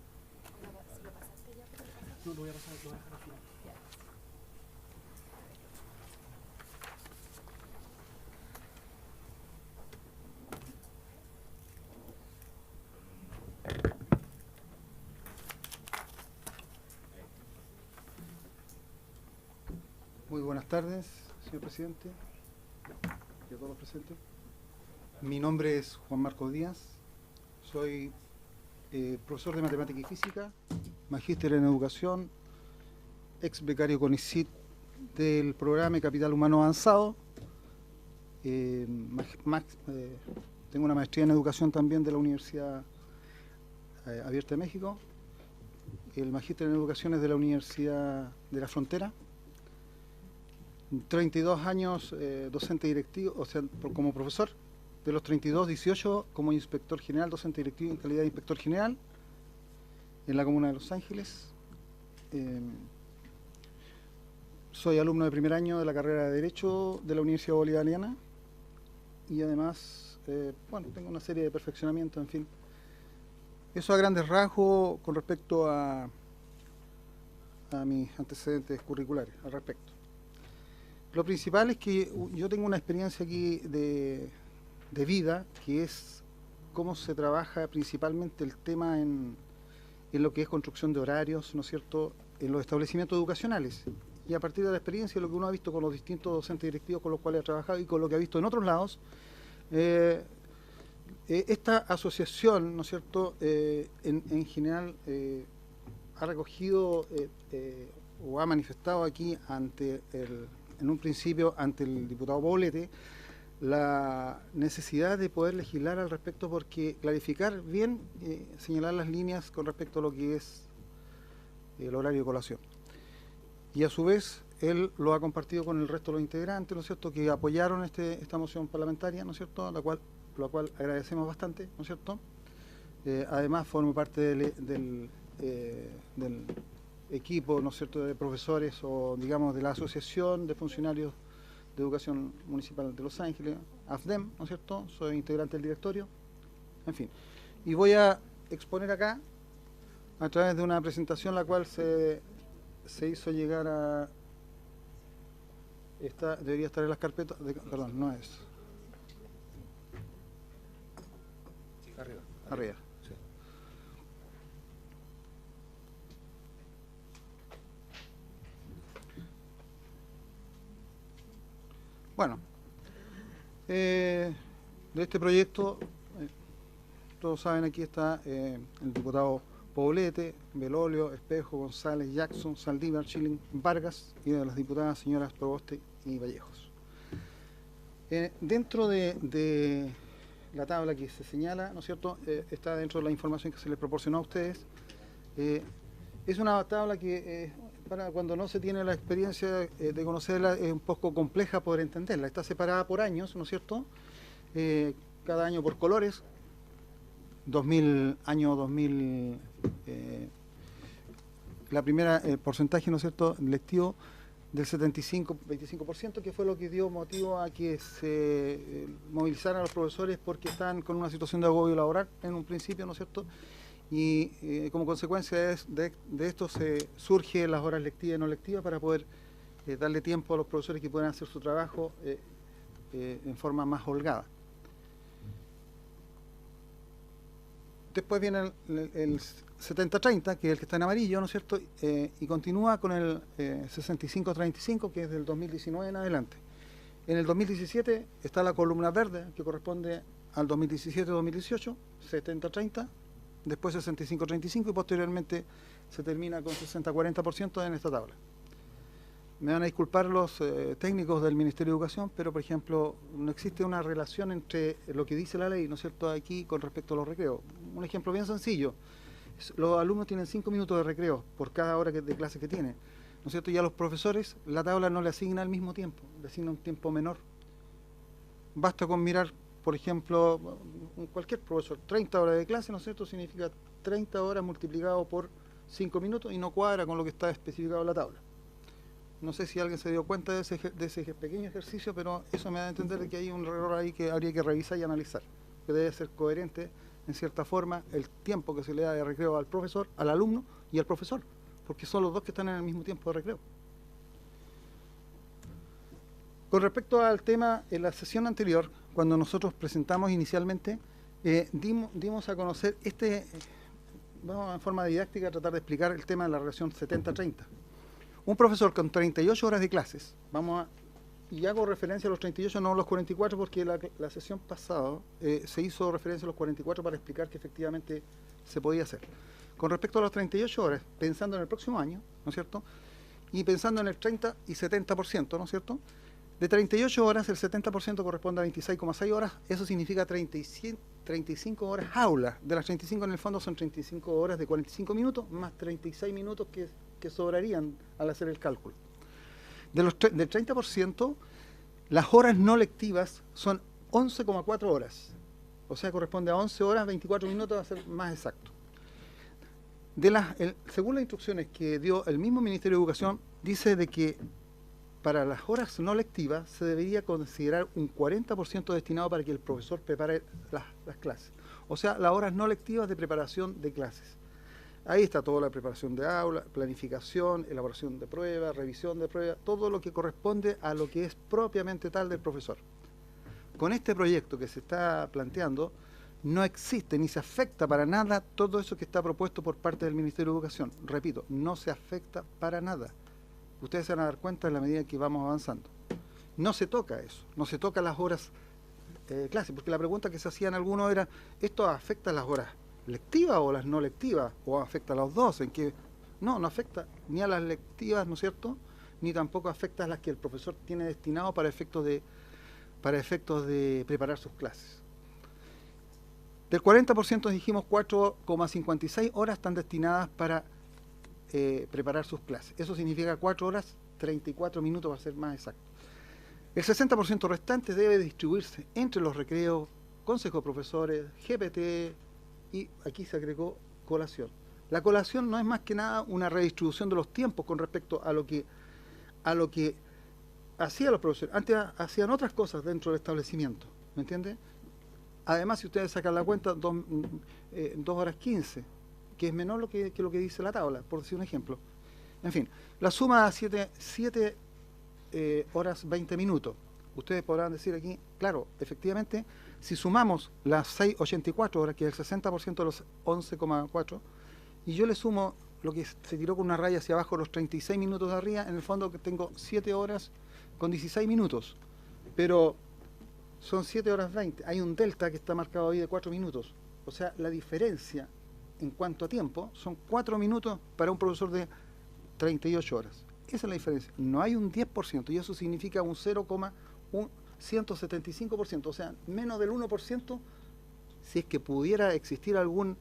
No, lo voy a pasar, lo voy a dejar al final. Muy buenas tardes, señor presidente y a todos los presentes. Mi nombre es Juan Marcos Díaz, soy profesor de Matemática y Física, magíster en Educación, ex becario CONICYT del programa Capital Humano Avanzado. Tengo una maestría en Educación también de la Universidad Abierta de México. El magíster en Educación es de la Universidad de la Frontera. 32 años docente directivo, o sea, como profesor. De los 32, 18 como inspector general, docente directivo en calidad de inspector general en la comuna de Los Ángeles. Soy alumno de primer año de la carrera de Derecho de la Universidad Bolivariana y además, bueno, tengo una serie de perfeccionamientos, en fin. Eso a grandes rasgos con respecto a mis antecedentes curriculares al respecto. Lo principal es que yo tengo una experiencia aquí de vida, que es cómo se trabaja principalmente el tema en lo que es construcción de horarios, ¿no es cierto?, en los establecimientos educacionales. Y a partir de la experiencia, lo que uno ha visto con los distintos docentes directivos con los cuales ha trabajado y con lo que ha visto en otros lados, esta asociación, ¿no es cierto?, en general ha recogido o ha manifestado aquí en un principio ante el diputado Poblete la necesidad de poder legislar al respecto, porque clarificar bien, señalar las líneas con respecto a lo que es el horario de colación. Y a su vez, él lo ha compartido con el resto de los integrantes, ¿no es cierto?, que apoyaron esta moción parlamentaria, ¿no es cierto?, lo cual agradecemos bastante, ¿no es cierto? Además, formo parte del equipo, ¿no es cierto?, de profesores o, digamos, de la Asociación de Funcionarios de Educación Municipal de Los Ángeles, AFDEM, ¿no es cierto? Soy integrante del directorio, en fin. Y voy a exponer acá, a través de una presentación la cual se hizo llegar a... debería estar en las carpetas, perdón, no es. Arriba. Sí. Bueno, de este proyecto, todos saben, aquí está el diputado Poblete, Belolio, Espejo, González, Jackson, Saldívar, Schilling, Vargas, y de las diputadas señoras Proboste y Vallejos. Dentro de la tabla que se señala, ¿no es cierto?, está dentro de la información que se les proporcionó a ustedes. Es una tabla que para cuando no se tiene la experiencia de conocerla es un poco compleja poder entenderla. Está separada por años, ¿no es cierto?, cada año por colores. Año 2000, la primera, el porcentaje, ¿no es cierto?, lectivo del 25%, que fue lo que dio motivo a que se movilizaran los profesores porque están con una situación de agobio laboral en un principio, ¿no es cierto?, y como consecuencia de esto se surgen las horas lectivas y no lectivas para poder darle tiempo a los profesores que puedan hacer su trabajo en forma más holgada. Después viene el 70-30, que es el que está en amarillo, ¿no es cierto?, y continúa con el 65-35, que es del 2019 en adelante. En el 2017 está la columna verde, que corresponde al 2017-2018, 70-30, después 65-35 y posteriormente se termina con 60-40% en esta tabla. Me van a disculpar los técnicos del Ministerio de Educación, pero por ejemplo no existe una relación entre lo que dice la ley, ¿no es cierto?, aquí con respecto a los recreos. Un ejemplo bien sencillo: los alumnos tienen 5 minutos de recreo por cada hora de clase que tienen, ¿no es cierto?, y a los profesores la tabla no le asigna el mismo tiempo, le asigna un tiempo menor. Basta con mirar, por ejemplo, cualquier profesor, 30 horas de clase, ¿no es cierto?, significa 30 horas multiplicado por 5 minutos y no cuadra con lo que está especificado en la tabla. No sé si alguien se dio cuenta de ese pequeño ejercicio, pero eso me da a entender que hay un error ahí que habría que revisar y analizar, que debe ser coherente en cierta forma el tiempo que se le da de recreo al profesor, al alumno y al profesor, porque son los dos que están en el mismo tiempo de recreo. Con respecto al tema, en la sesión anterior, cuando nosotros presentamos inicialmente, dimos a conocer vamos en forma didáctica a tratar de explicar el tema de la relación 70-30. Un profesor con 38 horas de clases, y hago referencia a los 38, no a los 44, porque la sesión pasada se hizo referencia a los 44 para explicar que efectivamente se podía hacer. Con respecto a las 38 horas, pensando en el próximo año, ¿no es cierto?, y pensando en el 30 y 70%, ¿no es cierto?, de 38 horas, el 70% corresponde a 26,6 horas, eso significa 35 horas aula. De las 35 en el fondo son 35 horas de 45 minutos, más 36 minutos que sobrarían al hacer el cálculo. Del 30%, las horas no lectivas son 11,4 horas, o sea, corresponde a 11 horas, 24 minutos, a ser más exacto. Según las instrucciones que dio el mismo Ministerio de Educación, dice de que para las horas no lectivas se debería considerar un 40% destinado para que el profesor prepare las clases. O sea, las horas no lectivas de preparación de clases. Ahí está toda la preparación de aula, planificación, elaboración de pruebas, revisión de pruebas, todo lo que corresponde a lo que es propiamente tal del profesor. Con este proyecto que se está planteando, no existe ni se afecta para nada todo eso que está propuesto por parte del Ministerio de Educación. Repito, no se afecta para nada. Ustedes se van a dar cuenta en la medida que vamos avanzando. No se toca eso, no se toca las horas clase, porque la pregunta que se hacían algunos era, ¿esto afecta a las horas lectivas o las no lectivas? ¿O afecta a los dos? ¿En qué? No afecta ni a las lectivas, ¿no es cierto?, ni tampoco afecta a las que el profesor tiene destinado para efectos de preparar sus clases. Del 40% dijimos 4,56 horas están destinadas para preparar sus clases. Eso significa 4 horas 34 minutos para ser más exacto. El 60% restante debe distribuirse entre los recreos, consejo de profesores, GPT, y aquí se agregó colación. La colación no es más que nada una redistribución de los tiempos con respecto a lo que hacían los profesores. Antes hacían otras cosas dentro del establecimiento, ¿me entiende? Además, si ustedes sacan la cuenta, 2 horas 15, que es menor que lo que dice la tabla, por decir un ejemplo. En fin, la suma da 7 horas 20 minutos. Ustedes podrán decir aquí, claro, efectivamente, Si sumamos las 6,84 horas, que es el 60% de los 11,4, y yo le sumo lo que se tiró con una raya hacia abajo, los 36 minutos de arriba, en el fondo que tengo 7 horas con 16 minutos. Pero son 7 horas 20. Hay un delta que está marcado ahí de 4 minutos. O sea, la diferencia en cuanto a tiempo son 4 minutos para un profesor de 38 horas. Esa es la diferencia. No hay un 10% y eso significa un 0,175%, o sea, menos del 1% si es que pudiera existir algún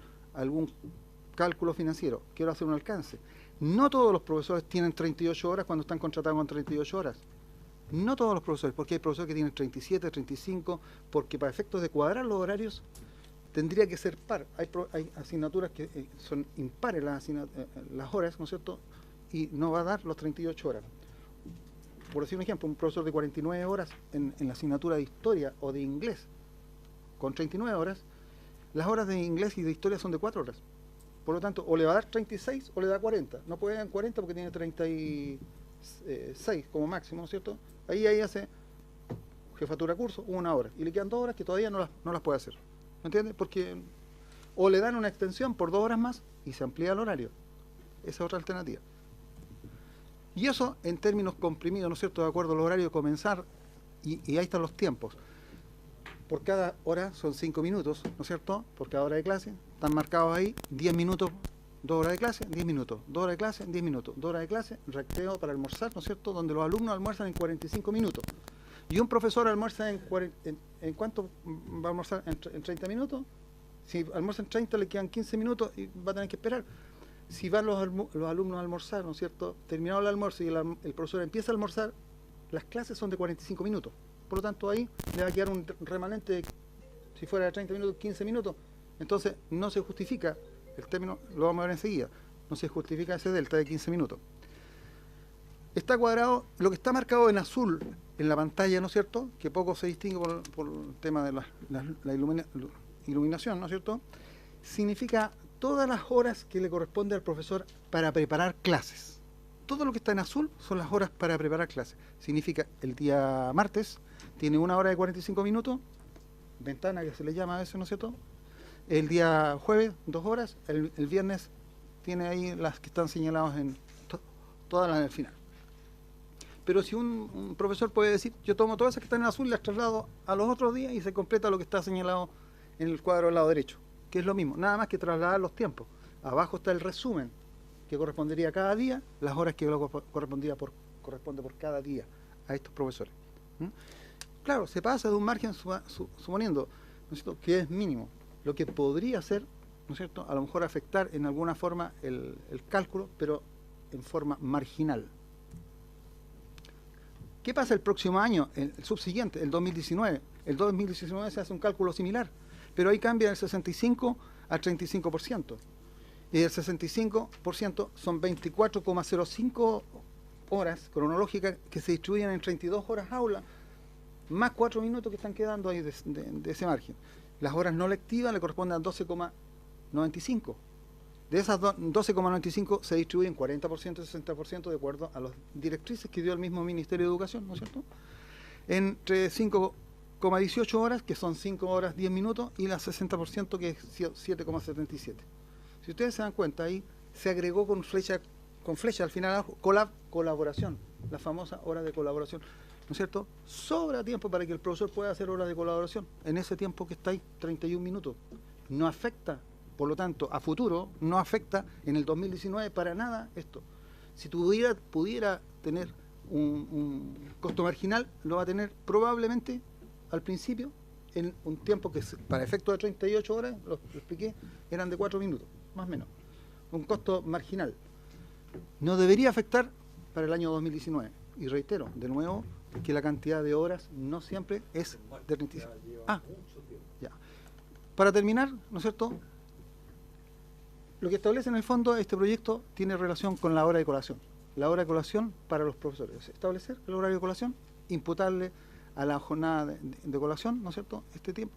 cálculo financiero. Quiero hacer un alcance. No todos los profesores tienen 38 horas cuando están contratados con 38 horas. No todos los profesores, porque hay profesores que tienen 37, 35, porque para efectos de cuadrar los horarios tendría que ser par. Hay asignaturas que son impares las horas, ¿no es cierto? Y no va a dar los 38 horas. Por decir un ejemplo, un profesor de 49 horas en la asignatura de historia o de inglés, con 39 horas, las horas de inglés y de historia son de 4 horas. Por lo tanto, o le va a dar 36 o le da 40. No puede dar 40 porque tiene 36 como máximo, ¿no es cierto? Ahí hace jefatura curso, 1 hora. Y le quedan 2 horas que todavía no las puede hacer. ¿Me entiendes? Porque o le dan una extensión por 2 horas más y se amplía el horario. Esa es otra alternativa. Y eso en términos comprimidos, ¿no es cierto?, de acuerdo al horario de comenzar, y ahí están los tiempos. Por cada hora son 5 minutos, ¿no es cierto?, por cada hora de clase, están marcados ahí 10 minutos, 2 horas de clase, 10 minutos, 2 horas de clase, 10 minutos, 2 horas de clase, recreo para almorzar, ¿no es cierto?, donde los alumnos almuerzan en 45 minutos. Y un profesor almuerza ¿en cuánto va a almorzar? ¿En 30 minutos? Si almuerza en 30 le quedan 15 minutos y va a tener que esperar. Si van los alumnos a almorzar, ¿no es cierto?, terminado el almuerzo y el profesor empieza a almorzar, las clases son de 45 minutos. Por lo tanto, ahí le va a quedar un remanente de, si fuera de 30 minutos, 15 minutos. Entonces, no se justifica, el término lo vamos a ver enseguida, no se justifica ese delta de 15 minutos. Está cuadrado, lo que está marcado en azul en la pantalla, ¿no es cierto?, que poco se distingue por el tema de la iluminación, ¿no es cierto?, significa todas las horas que le corresponde al profesor para preparar clases. Todo lo que está en azul son las horas para preparar clases. Significa el día martes tiene 1 hora de 45 minutos, ventana que se le llama a veces, ¿no es cierto? El día jueves, 2 horas, el viernes tiene ahí las que están señaladas en todas las del final. Pero si un profesor puede decir, yo tomo todas esas que están en azul y las traslado a los otros días y se completa lo que está señalado en el cuadro del lado derecho, que es lo mismo, nada más que trasladar los tiempos. Abajo está el resumen, que correspondería a cada día, las horas que corresponde por cada día a estos profesores. Claro, se pasa de un margen suponiendo, ¿no es cierto?, que es mínimo, lo que podría ser, ¿no es cierto?, a lo mejor afectar en alguna forma el cálculo, pero en forma marginal. ¿Qué pasa el próximo año, el subsiguiente, el 2019? El 2019 se hace un cálculo similar, pero ahí cambia del 65 al 35%. Y del 65% son 24,05 horas cronológicas que se distribuyen en 32 horas aula, más 4 minutos que están quedando ahí de ese margen. Las horas no lectivas le corresponden a 12,95. De esas 12,95 se distribuyen 40% y 60% de acuerdo a las directrices que dio el mismo Ministerio de Educación, ¿no es cierto?, entre 5,18 horas, que son 5 horas 10 minutos, y las 60%, que es 7,77. Si ustedes se dan cuenta, ahí se agregó con flecha al final colaboración, la famosa hora de colaboración, ¿no es cierto? Sobra tiempo para que el profesor pueda hacer horas de colaboración en ese tiempo que está ahí, 31 minutos. No afecta, por lo tanto, a futuro, no afecta en el 2019 para nada esto. Si pudiera tener un costo marginal, lo va a tener probablemente al principio en un tiempo que para efectos de 38 horas, lo expliqué, eran de 4 minutos, más o menos. Un costo marginal. No debería afectar para el año 2019. Y reitero, de nuevo, que la cantidad de horas no siempre es de 35. Ya. Para terminar, ¿no es cierto?, lo que establece en el fondo este proyecto tiene relación con la hora de colación. La hora de colación para los profesores. Establecer el horario de colación, imputarle a la jornada de colación, ¿no es cierto?, este tiempo.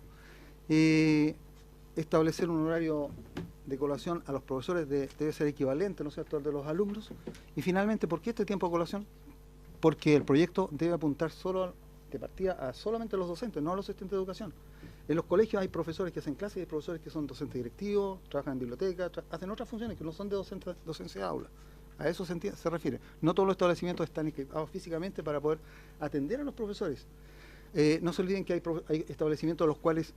Establecer un horario de colación a los profesores debe ser equivalente, ¿no es cierto?, al de los alumnos. Y finalmente, ¿por qué este tiempo de colación? Porque el proyecto debe apuntar de partida a solamente los docentes, no a los asistentes de educación. En los colegios hay profesores que hacen clases y hay profesores que son docentes directivos, trabajan en biblioteca, hacen otras funciones que no son de docencia de aula. A eso se refiere. No todos los establecimientos están equipados físicamente para poder atender a los profesores. No se olviden que hay establecimientos los cuales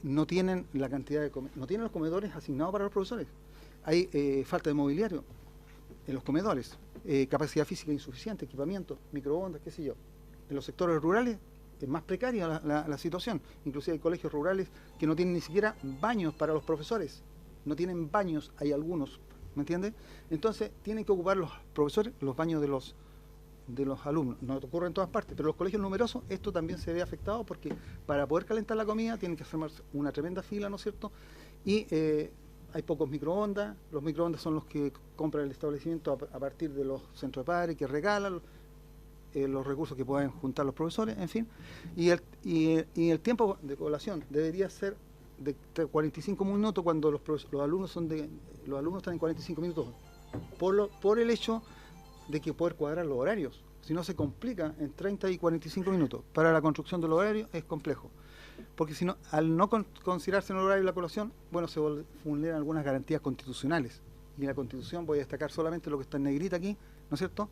no tienen la cantidad de no tienen los comedores asignados para los profesores. Hay falta de mobiliario en los comedores, capacidad física insuficiente, equipamiento, microondas, qué sé yo. En los sectores rurales es más precaria la situación. Inclusive hay colegios rurales que no tienen ni siquiera baños para los profesores. No tienen baños, hay algunos, ¿me entiende? Entonces tienen que ocupar los profesores los baños de los alumnos. No ocurre en todas partes, pero los colegios numerosos esto también se ve afectado porque para poder calentar la comida tienen que hacer una tremenda fila, ¿no es cierto? Y hay pocos microondas. Los microondas son los que compra el establecimiento a partir de los centros de padres que regalan los recursos que pueden juntar los profesores, en fin. Y el tiempo de colación debería ser de 45 minutos cuando los alumnos están en 45 minutos por el hecho de que poder cuadrar los horarios. Si no se complica en 30 y 45 minutos. Para la construcción del horario es complejo. Porque si no, al no considerarse en el horario de la colación, bueno, se vulneran algunas garantías constitucionales. Y en la Constitución, voy a destacar solamente lo que está en negrita aquí, ¿no es cierto?,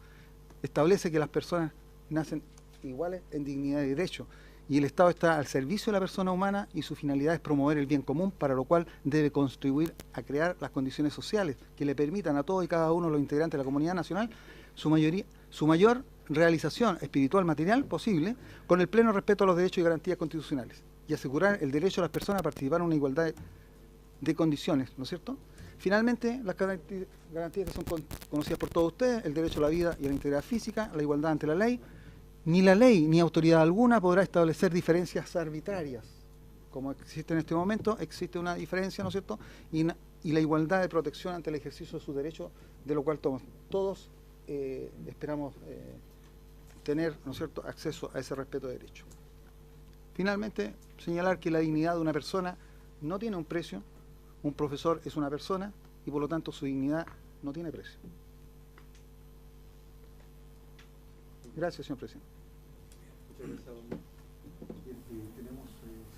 establece que las personas nacen iguales en dignidad y derecho. Y el Estado está al servicio de la persona humana y su finalidad es promover el bien común, para lo cual debe contribuir a crear las condiciones sociales que le permitan a todos y cada uno de los integrantes de la comunidad nacional su mayor realización espiritual material posible, con el pleno respeto a los derechos y garantías constitucionales, y asegurar el derecho de las personas a participar en una igualdad de condiciones, ¿no es cierto? Finalmente, las garantías que son conocidas por todos ustedes: el derecho a la vida y a la integridad física, la igualdad ante la ley. Ni la ley ni autoridad alguna podrá establecer diferencias arbitrarias. Como existe en este momento, existe una diferencia, ¿no es cierto? Y la igualdad de protección ante el ejercicio de sus derechos, de lo cual todos esperamos tener, ¿no es cierto?, acceso a ese respeto de derecho. Finalmente, señalar que la dignidad de una persona no tiene un precio. Un profesor es una persona y por lo tanto su dignidad no tiene precio. Gracias, señor presidente. Tenemos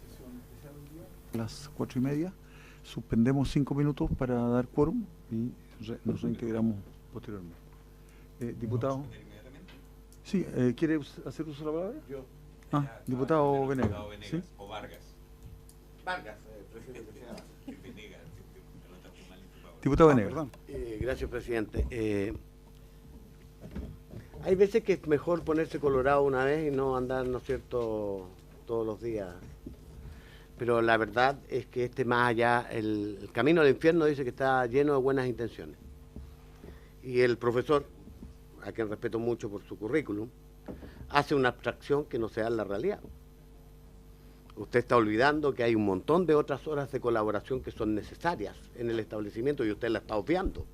sesión especial hoy día a las 4:30. Suspendemos 5 minutos para dar quórum y nos reintegramos posteriormente. Diputado. Sí, ¿quiere hacer uso de la palabra? Yo. Diputado Venegas. ¿Sí? O Vargas. Vargas, presidente. Diputado Venegas. Perdón. Gracias, presidente. Hay veces que es mejor ponerse colorado una vez y no andar, ¿no es cierto?, todos los días. Pero la verdad es que más allá, el camino al infierno dice que está lleno de buenas intenciones. Y el profesor, a quien respeto mucho por su currículum, hace una abstracción que no se da en la realidad. Usted está olvidando que hay un montón de otras horas de colaboración que son necesarias en el establecimiento y usted la está obviando.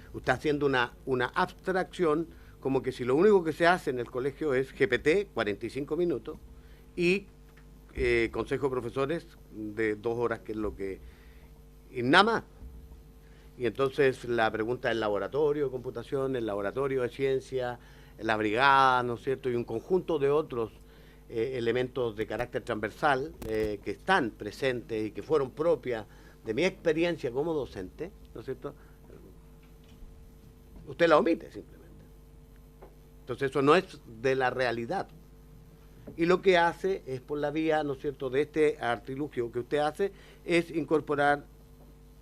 Usted está haciendo una abstracción como que si lo único que se hace en el colegio es GPT, 45 minutos, y consejo de profesores de 2 horas, que es lo que... y nada más. Y entonces la pregunta del laboratorio de computación, el laboratorio de ciencia, la brigada, ¿no es cierto?, y un conjunto de otros elementos de carácter transversal que están presentes y que fueron propias de mi experiencia como docente, ¿no es cierto?, usted la omite simplemente. Entonces eso no es de la realidad. Y lo que hace es por la vía, ¿no es cierto?, de este artilugio que usted hace, es incorporar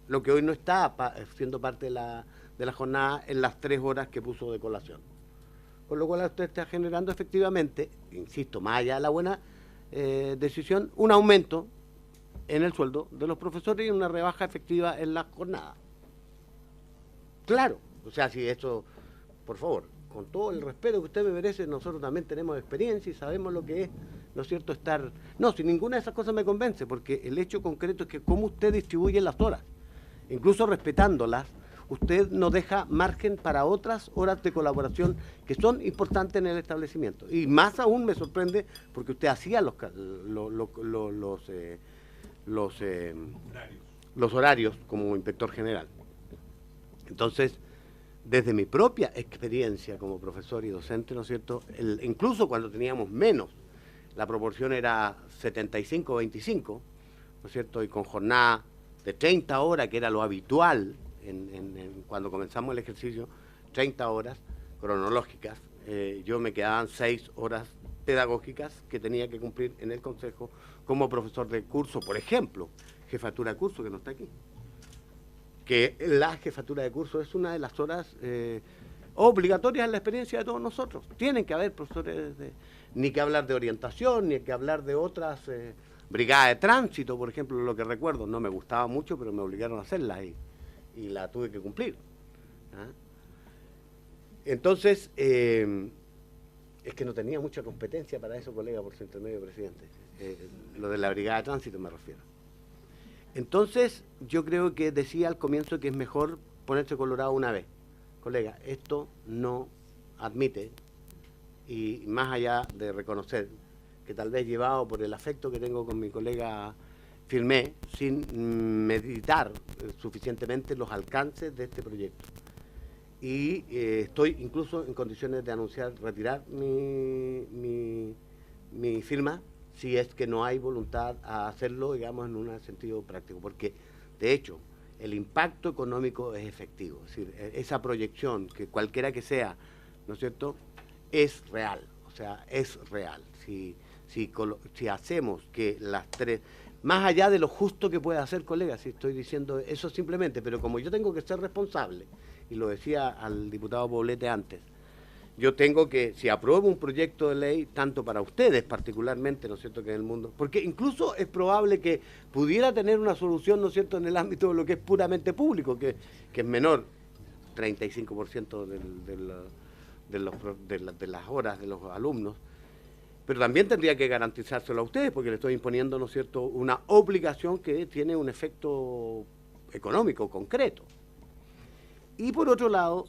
lo que hoy no está siendo parte de la jornada en las 3 horas que puso de colación. Con lo cual usted está generando efectivamente, insisto, más allá de la buena decisión, un aumento en el sueldo de los profesores y una rebaja efectiva en la jornada. Claro, o sea, si eso, por favor, con todo el respeto que usted me merece, nosotros también tenemos experiencia y sabemos lo que es, ¿no es cierto?, estar... No, si ninguna de esas cosas me convence, porque el hecho concreto es que cómo usted distribuye las horas, incluso respetándolas, usted no deja margen para otras horas de colaboración que son importantes en el establecimiento. Y más aún me sorprende porque usted hacía los horarios como inspector general. Entonces, desde mi propia experiencia como profesor y docente, ¿no es cierto?, incluso cuando teníamos menos la proporción era 75-25, ¿no es cierto? Y con jornada de 30 horas, que era lo habitual cuando comenzamos el ejercicio, 30 horas cronológicas, yo me quedaban 6 horas pedagógicas que tenía que cumplir en el Consejo como profesor de curso, por ejemplo, jefatura de curso, que no está aquí. Que la jefatura de curso es una de las horas obligatorias en la experiencia de todos nosotros. Tienen que haber profesores, ni que hablar de orientación, ni que hablar de otras brigadas de tránsito, por ejemplo, lo que recuerdo, no me gustaba mucho, pero me obligaron a hacerla y la tuve que cumplir. ¿Ah? Entonces, es que no tenía mucha competencia para eso, colega, por su intermedio, presidente. Lo de la brigada de tránsito me refiero. Entonces, yo creo que decía al comienzo que es mejor ponerse colorado una vez. Colega, esto no admite, y más allá de reconocer que tal vez llevado por el afecto que tengo con mi colega, firmé sin meditar suficientemente los alcances de este proyecto. Y estoy incluso en condiciones de anunciar, retirar mi firma, si es que no hay voluntad a hacerlo, digamos, en un sentido práctico, porque de hecho el impacto económico es efectivo, es decir, esa proyección, que cualquiera que sea, ¿no es cierto?, es real, o sea, es real. Si hacemos que las tres, más allá de lo justo que pueda hacer, colega, si estoy diciendo eso simplemente, pero como yo tengo que ser responsable, y lo decía al diputado Poblete antes, yo tengo que, si apruebo un proyecto de ley, tanto para ustedes particularmente, ¿no es cierto?, que en el mundo, porque incluso es probable que pudiera tener una solución, ¿no es cierto?, en el ámbito de lo que es puramente público, que es menor, 35% de las horas de los alumnos, pero también tendría que garantizárselo a ustedes, porque le estoy imponiendo, ¿no es cierto?, una obligación que tiene un efecto económico concreto. Y por otro lado,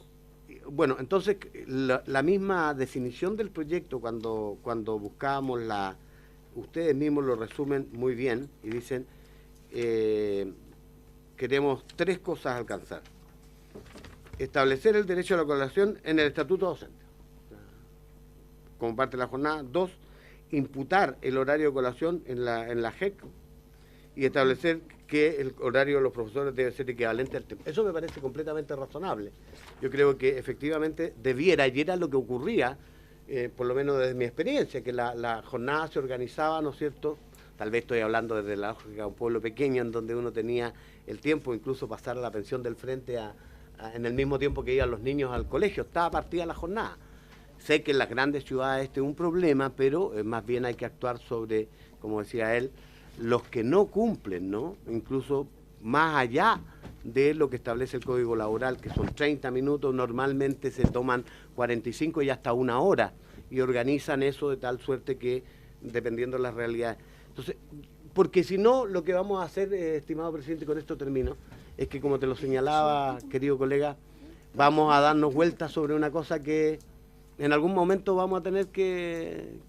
bueno, entonces la misma definición del proyecto, cuando buscábamos ustedes mismos lo resumen muy bien y dicen, queremos 3 cosas alcanzar. Establecer el derecho a la colación en el estatuto docente, como parte de la jornada. 2, imputar el horario de colación en la JEC y establecer que el horario de los profesores debe ser equivalente al tiempo. Eso me parece completamente razonable. Yo creo que efectivamente debiera, y era lo que ocurría, por lo menos desde mi experiencia, que la jornada se organizaba, ¿no es cierto? Tal vez estoy hablando desde la lógica de un pueblo pequeño, en donde uno tenía el tiempo, incluso pasar a la pensión del frente en el mismo tiempo que iban los niños al colegio, estaba partida la jornada. Sé que en las grandes ciudades este es un problema, pero más bien hay que actuar sobre, como decía él, los que no cumplen, ¿no? Incluso más allá de lo que establece el Código Laboral, que son 30 minutos, normalmente se toman 45 y hasta 1 hora, y organizan eso de tal suerte que, dependiendo de las realidades. Entonces, porque si no, lo que vamos a hacer, estimado presidente, con esto termino, es que, como te lo señalaba, querido colega, vamos a darnos vueltas sobre una cosa que en algún momento vamos a tener que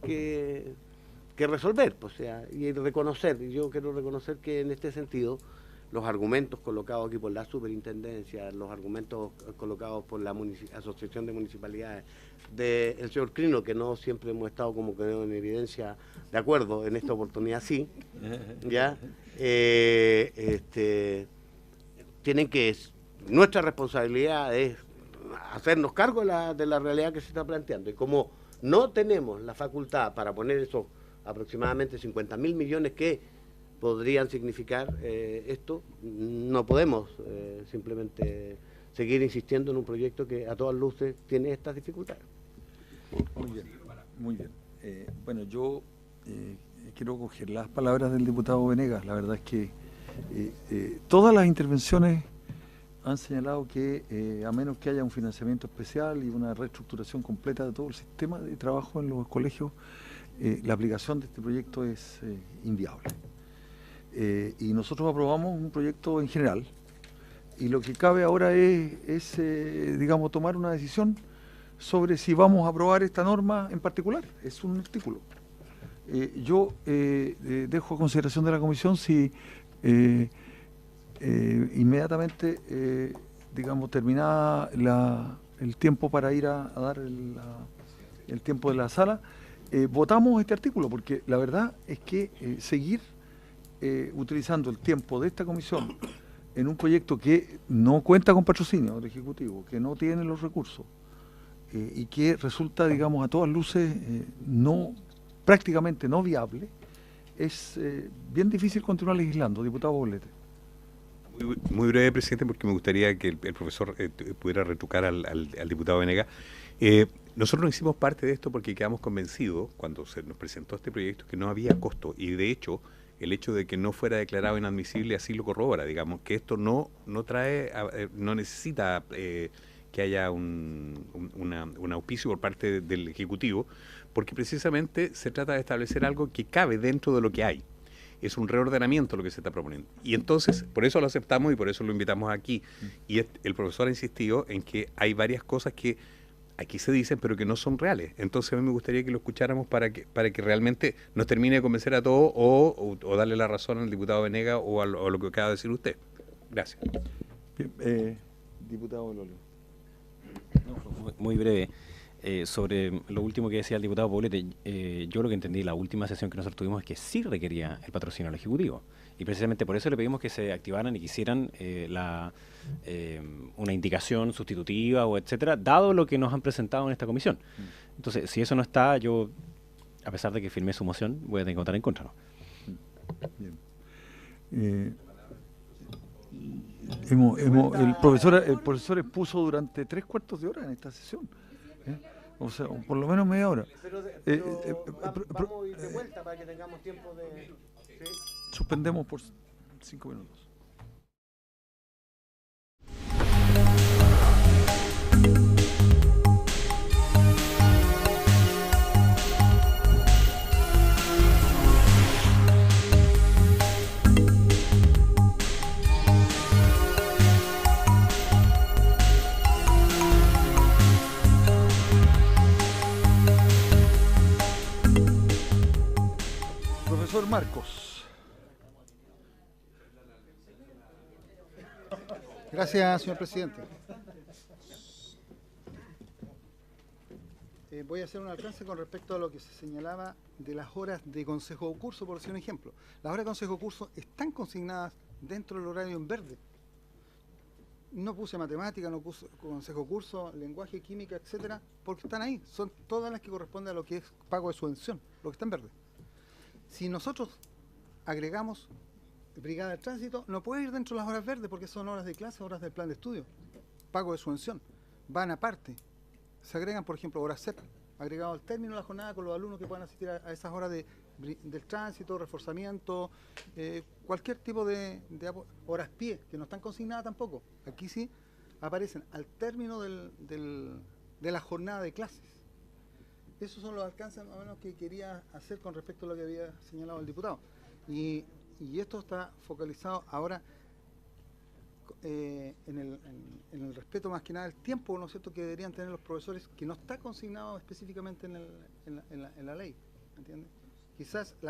resolver, o sea, y reconocer. Y yo quiero reconocer que en este sentido los argumentos colocados aquí por la superintendencia, los argumentos colocados por la Asociación de Municipalidades, del señor Crino, que no siempre hemos estado como que en evidencia de acuerdo, en esta oportunidad sí, ya, tienen que, nuestra responsabilidad es hacernos cargo de la realidad que se está planteando, y como no tenemos la facultad para poner esos aproximadamente 50.000 millones que podrían significar esto, no podemos simplemente seguir insistiendo en un proyecto que a todas luces tiene estas dificultades. Muy bien, muy bien. Bueno, yo quiero coger las palabras del diputado Venegas. La verdad es que todas las intervenciones han señalado que a menos que haya un financiamiento especial y una reestructuración completa de todo el sistema de trabajo en los colegios, la aplicación de este proyecto es inviable. Y nosotros aprobamos un proyecto en general, y lo que cabe ahora es digamos, tomar una decisión sobre si vamos a aprobar esta norma en particular. Es un artículo. Yo dejo a consideración de la comisión si inmediatamente, digamos, terminada el tiempo para ir a dar el tiempo de la sala, votamos este artículo, porque la verdad es que seguir utilizando el tiempo de esta comisión en un proyecto que no cuenta con patrocinio del Ejecutivo, que no tiene los recursos, y que resulta, digamos, a todas luces prácticamente no viable, es bien difícil continuar legislando, diputado Poblete. Muy breve, presidente, porque me gustaría que el profesor pudiera retrucar al diputado Venegas. Nosotros no hicimos parte de esto porque quedamos convencidos, cuando se nos presentó este proyecto, que no había costo, y de hecho, el hecho de que no fuera declarado inadmisible así lo corrobora, digamos, que esto no necesita que haya un auspicio por parte del Ejecutivo, porque precisamente se trata de establecer algo que cabe dentro de lo que hay. Es un reordenamiento lo que se está proponiendo. Y entonces, por eso lo aceptamos y por eso lo invitamos aquí. Y el profesor ha insistido en que hay varias cosas que aquí se dicen, pero que no son reales. Entonces a mí me gustaría que lo escucháramos para que realmente nos termine de convencer a todos o darle la razón al diputado Venegas o a lo que acaba de decir usted. Gracias. Bien, diputado Lolo. Muy breve. Sobre lo último que decía el diputado Poblete, yo lo que entendí la última sesión que nosotros tuvimos es que sí requería el patrocinio al Ejecutivo. Y precisamente por eso le pedimos que se activaran y que hicieran una indicación sustitutiva o etcétera, dado lo que nos han presentado en esta comisión. Entonces, si eso no está, yo, a pesar de que firmé su moción, voy a tener que votar en contra, ¿no? Bien. El profesor expuso durante 3/4 de hora en esta sesión. O sea, por lo menos media hora. Vamos a ir de vuelta para que tengamos tiempo de... ¿sí? Suspendemos por 5 minutos. Profesor Marcos. Gracias, señor presidente. Voy a hacer un alcance con respecto a lo que se señalaba de las horas de consejo de curso, por decir un ejemplo. Las horas de consejo de curso están consignadas dentro del horario en verde. No puse matemática, no puse consejo de curso, lenguaje, química, etcétera, porque están ahí. Son todas las que corresponden a lo que es pago de subvención, lo que está en verde. Si nosotros agregamos brigada de tránsito, no puede ir dentro de las horas verdes porque son horas de clase, horas del plan de estudio, pago de subvención, van aparte. Se agregan, por ejemplo, horas set, agregado al término de la jornada con los alumnos que puedan asistir a esas horas del tránsito, reforzamiento, cualquier tipo de horas pie, que no están consignadas tampoco. Aquí sí aparecen al término de la jornada de clases. Esos son los alcances más o menos que quería hacer con respecto a lo que había señalado el diputado. Y esto está focalizado ahora en el respeto más que nada del tiempo, ¿no es cierto?, que deberían tener los profesores, que no está consignado específicamente en la ley, ¿entiendes? Quizás en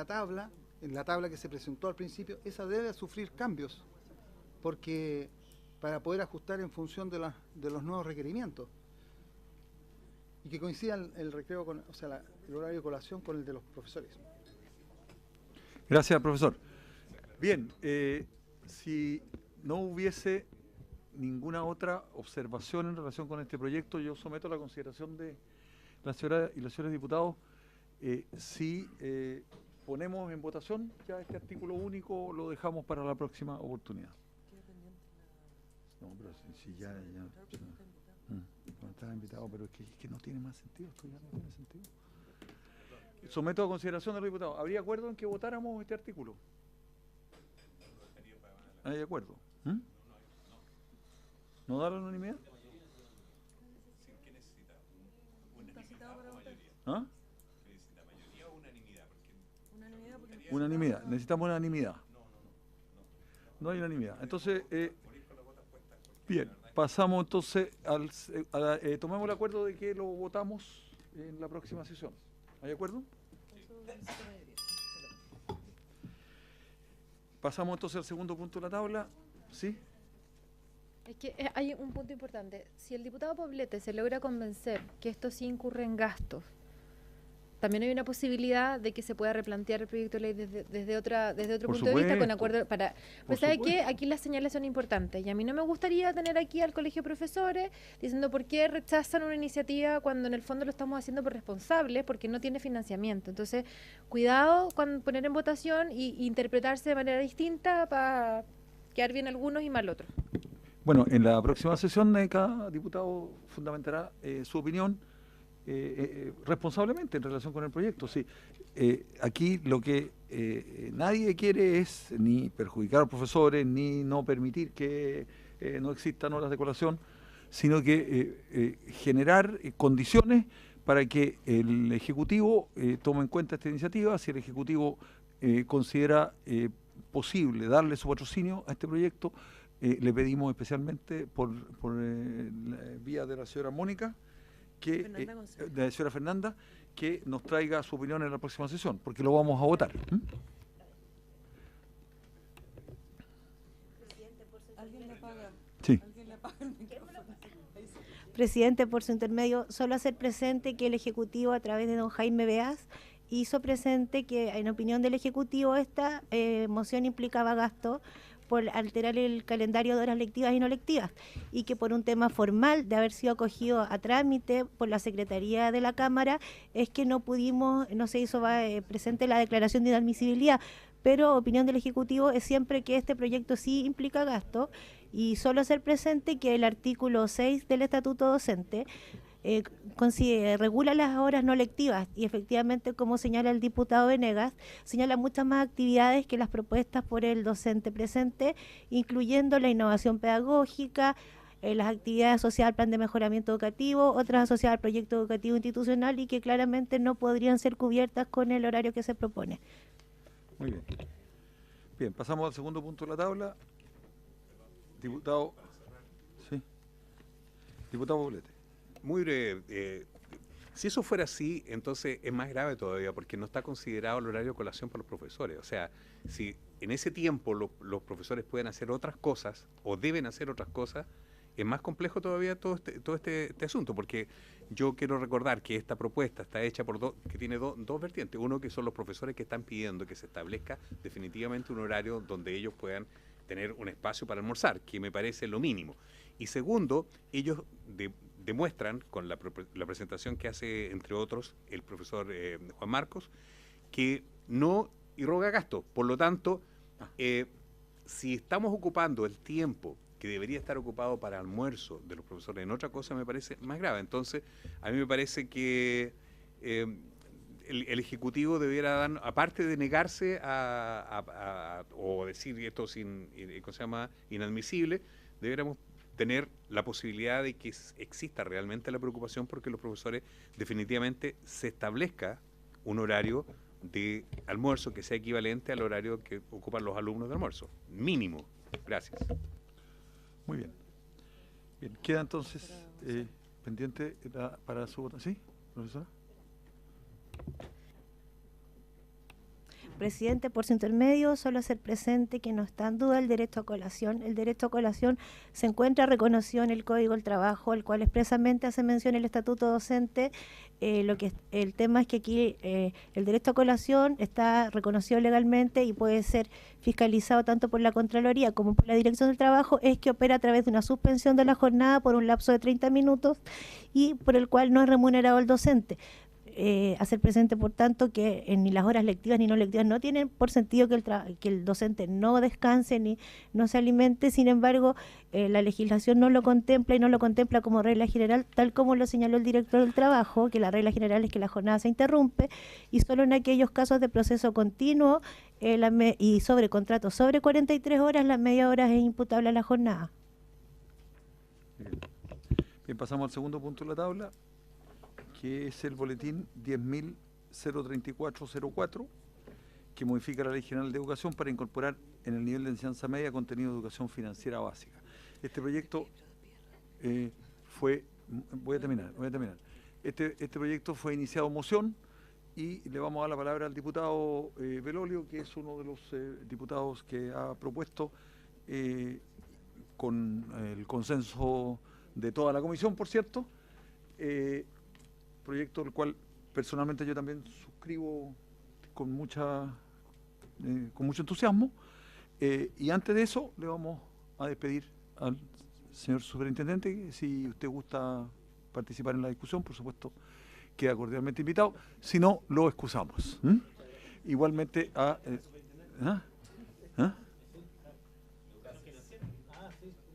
la tabla que se presentó al principio, esa debe sufrir cambios, porque para poder ajustar en función de los nuevos requerimientos. Y que coincida el recreo, el horario de colación con el de los profesores. Gracias, profesor. Bien, si no hubiese ninguna otra observación en relación con este proyecto, yo someto a la consideración de la señora y los señores diputados si ponemos en votación ya este artículo único, lo dejamos para la próxima oportunidad. No, pero si ya no estaba invitado, pero es que no tiene más sentido, esto ya no tiene sentido. Someto a consideración de los diputados. ¿Habría acuerdo en que votáramos este artículo? ¿Hay acuerdo? ¿No da la unanimidad? ¿Ah? Unanimidad. Necesitamos unanimidad. No hay unanimidad. Entonces, bien, pasamos entonces tomemos el acuerdo de que lo votamos en la próxima sesión. ¿Hay acuerdo? Pasamos entonces al segundo punto de la tabla. ¿Sí? Es que hay un punto importante. Si el diputado Poblete se logra convencer que esto sí incurre en gastos, también hay una posibilidad de que se pueda replantear el proyecto de ley desde otro Por punto de vista, con supuesto. acuerdo para... Por Pues ¿sabe qué? supuesto. Aquí las señales son importantes y a mí no me gustaría tener aquí al colegio de profesores diciendo por qué rechazan una iniciativa cuando en el fondo lo estamos haciendo por responsables, porque no tiene financiamiento. Entonces, cuidado con poner en votación y interpretarse de manera distinta para quedar bien algunos y mal otros. Bueno, en la próxima sesión cada diputado fundamentará su opinión responsablemente en relación con el proyecto. Sí. Aquí lo que nadie quiere es ni perjudicar a los profesores, ni no permitir que no existan horas de colación, sino que generar condiciones para que el Ejecutivo tome en cuenta esta iniciativa. Si el Ejecutivo considera posible darle su patrocinio a este proyecto, le pedimos especialmente por la vía de la señora Mónica, que de la señora Fernanda, que nos traiga su opinión en la próxima sesión, porque lo vamos a votar. Sí. Presidente, por su intermedio, solo hacer presente que el Ejecutivo, a través de don Jaime Beas, hizo presente que, en opinión del Ejecutivo, esta moción implicaba gasto por alterar el calendario de horas lectivas y no lectivas, y que por un tema formal de haber sido acogido a trámite por la Secretaría de la Cámara, es que no se hizo presente la declaración de inadmisibilidad, pero opinión del Ejecutivo es siempre que este proyecto sí implica gasto, y solo hacer presente que el artículo 6 del Estatuto Docente regula las horas no lectivas y efectivamente, como señala el diputado Venegas, señala muchas más actividades que las propuestas por el docente presente, incluyendo la innovación pedagógica, las actividades asociadas al plan de mejoramiento educativo, otras asociadas al proyecto educativo institucional y que claramente no podrían ser cubiertas con el horario que se propone. Muy bien. Bien, pasamos al segundo punto de la tabla. Diputado. Sí. Diputado Poblete. Muy breve. Si eso fuera así, entonces es más grave todavía, porque no está considerado el horario de colación para los profesores. O sea, si en ese tiempo los profesores pueden hacer otras cosas o deben hacer otras cosas, es más complejo todavía todo este asunto, porque yo quiero recordar que esta propuesta está hecha por que tiene dos vertientes. Uno, que son los profesores que están pidiendo que se establezca definitivamente un horario donde ellos puedan tener un espacio para almorzar, que me parece lo mínimo. Y segundo, ellos demuestran con la presentación que hace, entre otros, el profesor Juan Marcos, que no irroga gasto. Por lo tanto, si estamos ocupando el tiempo que debería estar ocupado para almuerzo de los profesores en otra cosa, me parece más grave. Entonces, a mí me parece que el Ejecutivo debiera dar, aparte de negarse o decir esto ¿cómo se llama?, inadmisible, deberíamos tener la posibilidad de que exista realmente la preocupación porque los profesores definitivamente se establezca un horario de almuerzo que sea equivalente al horario que ocupan los alumnos de almuerzo. Mínimo. Gracias. Muy bien. Bien, queda entonces pendiente para su votación. ¿Sí, profesora? Presidente, por su intermedio, solo hacer presente que no está en duda el derecho a colación. El derecho a colación se encuentra reconocido en el Código del Trabajo, el cual expresamente hace mención el Estatuto Docente. El tema es que aquí el derecho a colación está reconocido legalmente y puede ser fiscalizado tanto por la Contraloría como por la Dirección del Trabajo, es que opera a través de una suspensión de la jornada por un lapso de 30 minutos y por el cual no es remunerado el docente. Hacer presente, por tanto, que ni las horas lectivas ni no lectivas no tienen por sentido que el docente no descanse ni no se alimente. Sin embargo, la legislación no lo contempla y no lo contempla como regla general, tal como lo señaló el director del trabajo, que la regla general es que la jornada se interrumpe y solo en aquellos casos de proceso continuo y sobre contrato sobre 43 horas, la media hora es imputable a la jornada. Bien, pasamos al segundo punto de la tabla, que es el boletín 10.03404, que modifica la Ley General de Educación para incorporar en el nivel de enseñanza media contenido de educación financiera básica. Este proyecto voy a terminar. Este proyecto fue iniciado en moción y le vamos a dar la palabra al diputado Belolio, que es uno de los diputados que ha propuesto con el consenso de toda la comisión, por cierto, proyecto el cual personalmente yo también suscribo con mucho entusiasmo. Y antes de eso le vamos a despedir al señor superintendente. Si usted gusta participar en la discusión, por supuesto, queda cordialmente invitado. Si no, lo excusamos. Igualmente a...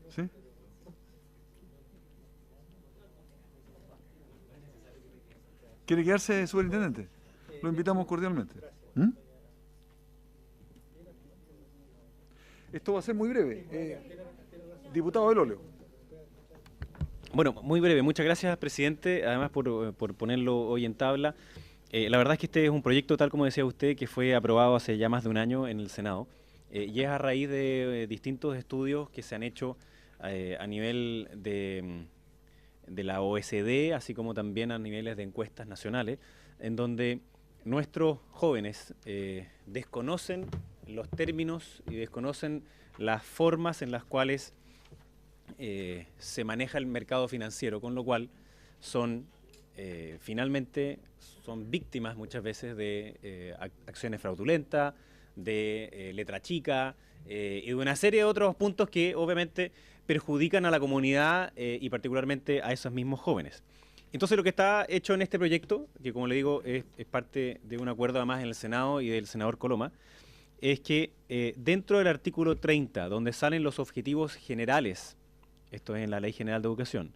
¿Sí? ¿Quiere quedarse, superintendente? Lo invitamos cordialmente. Esto va a ser muy breve. Diputado del Óleo. Bueno, muy breve. Muchas gracias, presidente, además por ponerlo hoy en tabla. La verdad es que este es un proyecto, tal como decía usted, que fue aprobado hace ya más de un año en el Senado, y es a raíz de distintos estudios que se han hecho a nivel de la OECD, así como también a niveles de encuestas nacionales, en donde nuestros jóvenes desconocen los términos y desconocen las formas en las cuales se maneja el mercado financiero, con lo cual finalmente son víctimas muchas veces de acciones fraudulentas, de letra chica y de una serie de otros puntos que obviamente perjudican a la comunidad y particularmente a esos mismos jóvenes. Entonces lo que está hecho en este proyecto, que como le digo es parte de un acuerdo además en el Senado y del senador Coloma, es que dentro del artículo 30, donde salen los objetivos generales, esto es en la Ley General de Educación,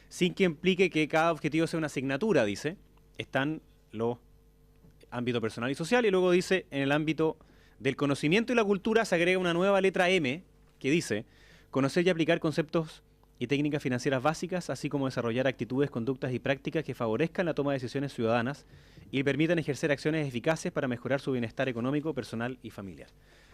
sin que implique que cada objetivo sea una asignatura, dice, están los ámbitos personal y social, y luego dice, en el ámbito del conocimiento y la cultura se agrega una nueva letra M, que dice, conocer y aplicar conceptos y técnicas financieras básicas, así como desarrollar actitudes, conductas y prácticas que favorezcan la toma de decisiones ciudadanas y permitan ejercer acciones eficaces para mejorar su bienestar económico, personal y familiar.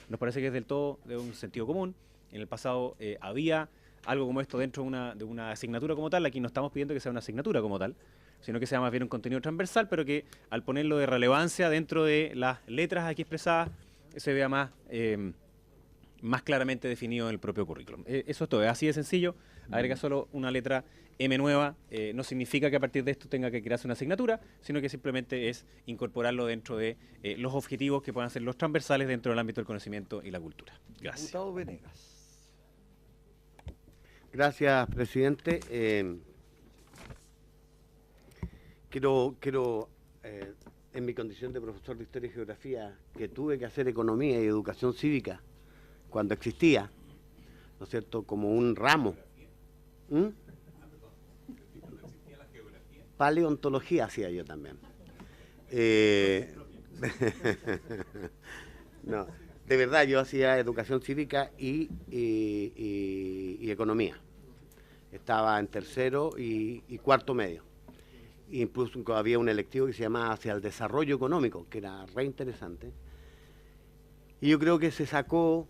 Nos parece que es del todo de un sentido común. En el pasado había algo como esto dentro de una asignatura como tal. Aquí no estamos pidiendo que sea una asignatura como tal, sino que sea más bien un contenido transversal, pero que al ponerlo de relevancia dentro de las letras aquí expresadas, se vea más claramente definido en el propio currículum. Eso es todo, es así de sencillo. Agrega solo una letra M nueva, no significa que a partir de esto tenga que crearse una asignatura, sino que simplemente es incorporarlo dentro de los objetivos que puedan ser los transversales dentro del ámbito del conocimiento y la cultura. Gracias. Diputado Venegas. Gracias, presidente. Quiero en mi condición de profesor de Historia y Geografía, que tuve que hacer Economía y Educación Cívica cuando existía, ¿no es cierto?, como un ramo. Paleontología hacía yo también. No, de verdad, yo hacía Educación Cívica y Economía. Estaba en tercero y cuarto medio. Incluso había un electivo que se llamaba Hacia el Desarrollo Económico, que era re interesante. Y yo creo que se sacó,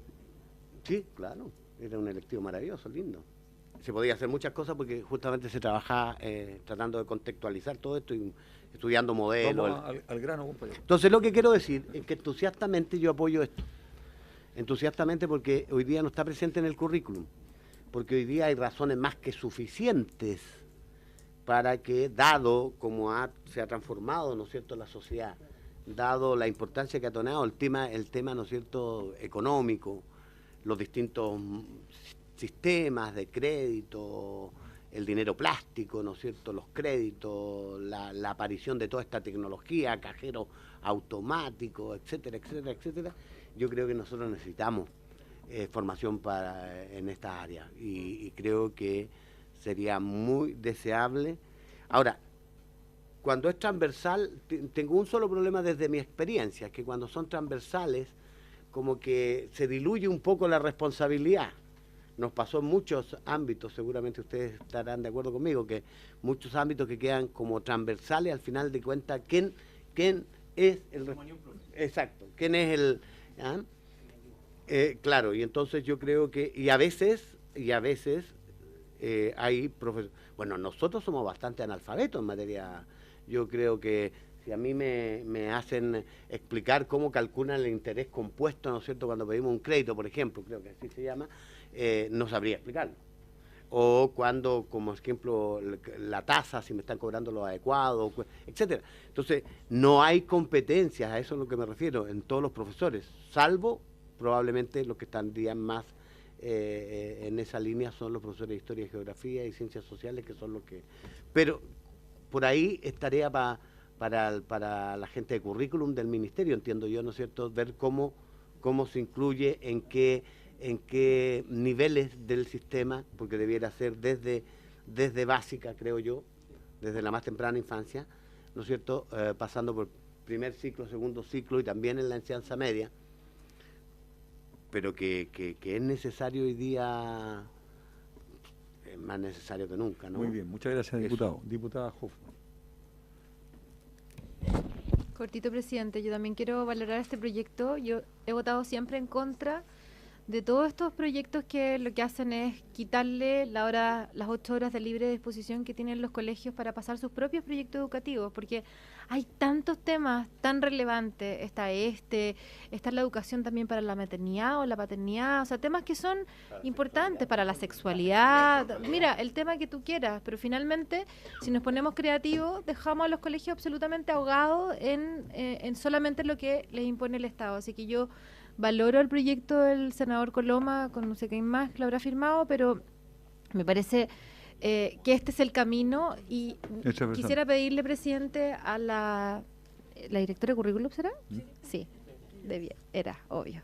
sí, claro, era un electivo maravilloso, lindo. Se podía hacer muchas cosas porque justamente se trabajaba tratando de contextualizar todo esto y estudiando modelos. Vamos al grano, compañero. Entonces lo que quiero decir es que entusiastamente yo apoyo esto. Entusiastamente porque hoy día no está presente en el currículum. Porque hoy día hay razones más que suficientes para que, dado como se ha transformado, ¿no es cierto?, la sociedad, dado la importancia que ha tomado el tema, ¿no es cierto?, económico, los distintos sistemas de crédito, el dinero plástico, ¿no es cierto?, los créditos, la aparición de toda esta tecnología, cajeros automáticos, etcétera, etcétera, etcétera. Yo creo que nosotros necesitamos formación en esta área y creo que sería muy deseable. Ahora, cuando es transversal, tengo un solo problema desde mi experiencia, que cuando son transversales, como que se diluye un poco la responsabilidad. Nos pasó en muchos ámbitos, seguramente ustedes estarán de acuerdo conmigo, que muchos ámbitos que quedan como transversales, al final de cuentas, ¿quién es el... Exacto, ¿quién es el... claro, y entonces yo creo que... Y a veces hay profesores... Bueno, nosotros somos bastante analfabetos en materia... Yo creo que si a mí me hacen explicar cómo calculan el interés compuesto, ¿no es cierto?, cuando pedimos un crédito, por ejemplo, creo que así se llama, no sabría explicarlo. o cuando, como ejemplo, la tasa, si me están cobrando lo adecuado, etcétera. Entonces, no hay competencias, a eso es a lo que me refiero, en todos los profesores, salvo probablemente los que estarían más en esa línea son los profesores de Historia y Geografía y Ciencias Sociales, que son los que... Pero por ahí es tarea para la gente de currículum del Ministerio, entiendo yo, ¿no es cierto?, ver cómo se incluye, en qué niveles del sistema, porque debiera ser desde básica, creo yo, desde la más temprana infancia, ¿no es cierto?, pasando por primer ciclo, segundo ciclo y también en la enseñanza media, pero que es necesario hoy día, es más necesario que nunca, ¿no? Muy bien, muchas gracias, diputado. Diputada Hoffman. Cortito, presidente, yo también quiero valorar este proyecto. Yo he votado siempre en contra de todos estos proyectos que lo que hacen es quitarle las 8 horas de libre disposición que tienen los colegios para pasar sus propios proyectos educativos, porque hay tantos temas tan relevantes. Está la educación también para la maternidad o la paternidad, o sea, temas que son importantes para la sexualidad. Mira, el tema que tú quieras, pero finalmente, si nos ponemos creativos, dejamos a los colegios absolutamente ahogados en solamente lo que les impone el Estado. Así que yo valoro el proyecto del senador Coloma, con no sé quién más que lo habrá firmado, pero me parece que este es el camino y quisiera pedirle, presidente, a la directora de currículum, ¿será? Sí, era obvio.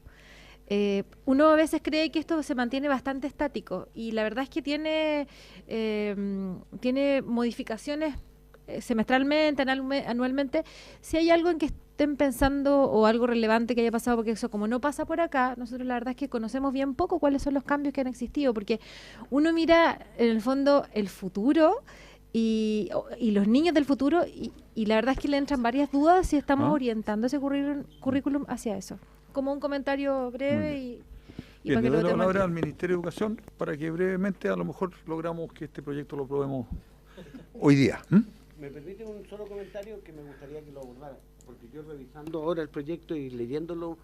Uno a veces cree que esto se mantiene bastante estático y la verdad es que tiene modificaciones semestralmente, anualmente. Si hay algo en que estén pensando o algo relevante que haya pasado, porque eso como no pasa por acá, nosotros la verdad es que conocemos bien poco cuáles son los cambios que han existido, porque uno mira en el fondo el futuro y los niños del futuro y la verdad es que le entran varias dudas si estamos orientando ese currículum hacia eso. Como un comentario breve y bien, para que le doy lo la palabra tematice. al Ministerio de Educación para que brevemente a lo mejor logramos que este proyecto lo aprobemos hoy día. ¿Me permite un solo comentario que me gustaría que lo abordara? Porque yo revisando ahora el proyecto y leyéndolo,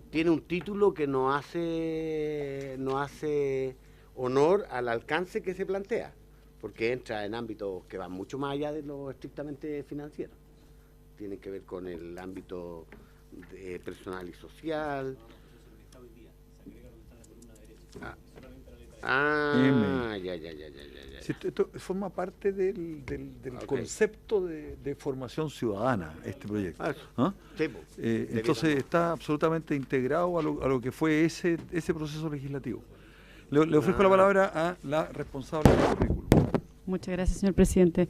tiene un título que no hace honor al alcance que se plantea, porque entra en ámbitos que van mucho más allá de lo estrictamente financiero. Tienen que ver con el ámbito personal y social. Ya. Si esto forma parte del concepto de formación ciudadana, este proyecto. Entonces está absolutamente integrado a lo que fue ese proceso legislativo. Le ofrezco la palabra a la responsable del currículum. Muchas gracias, señor presidente.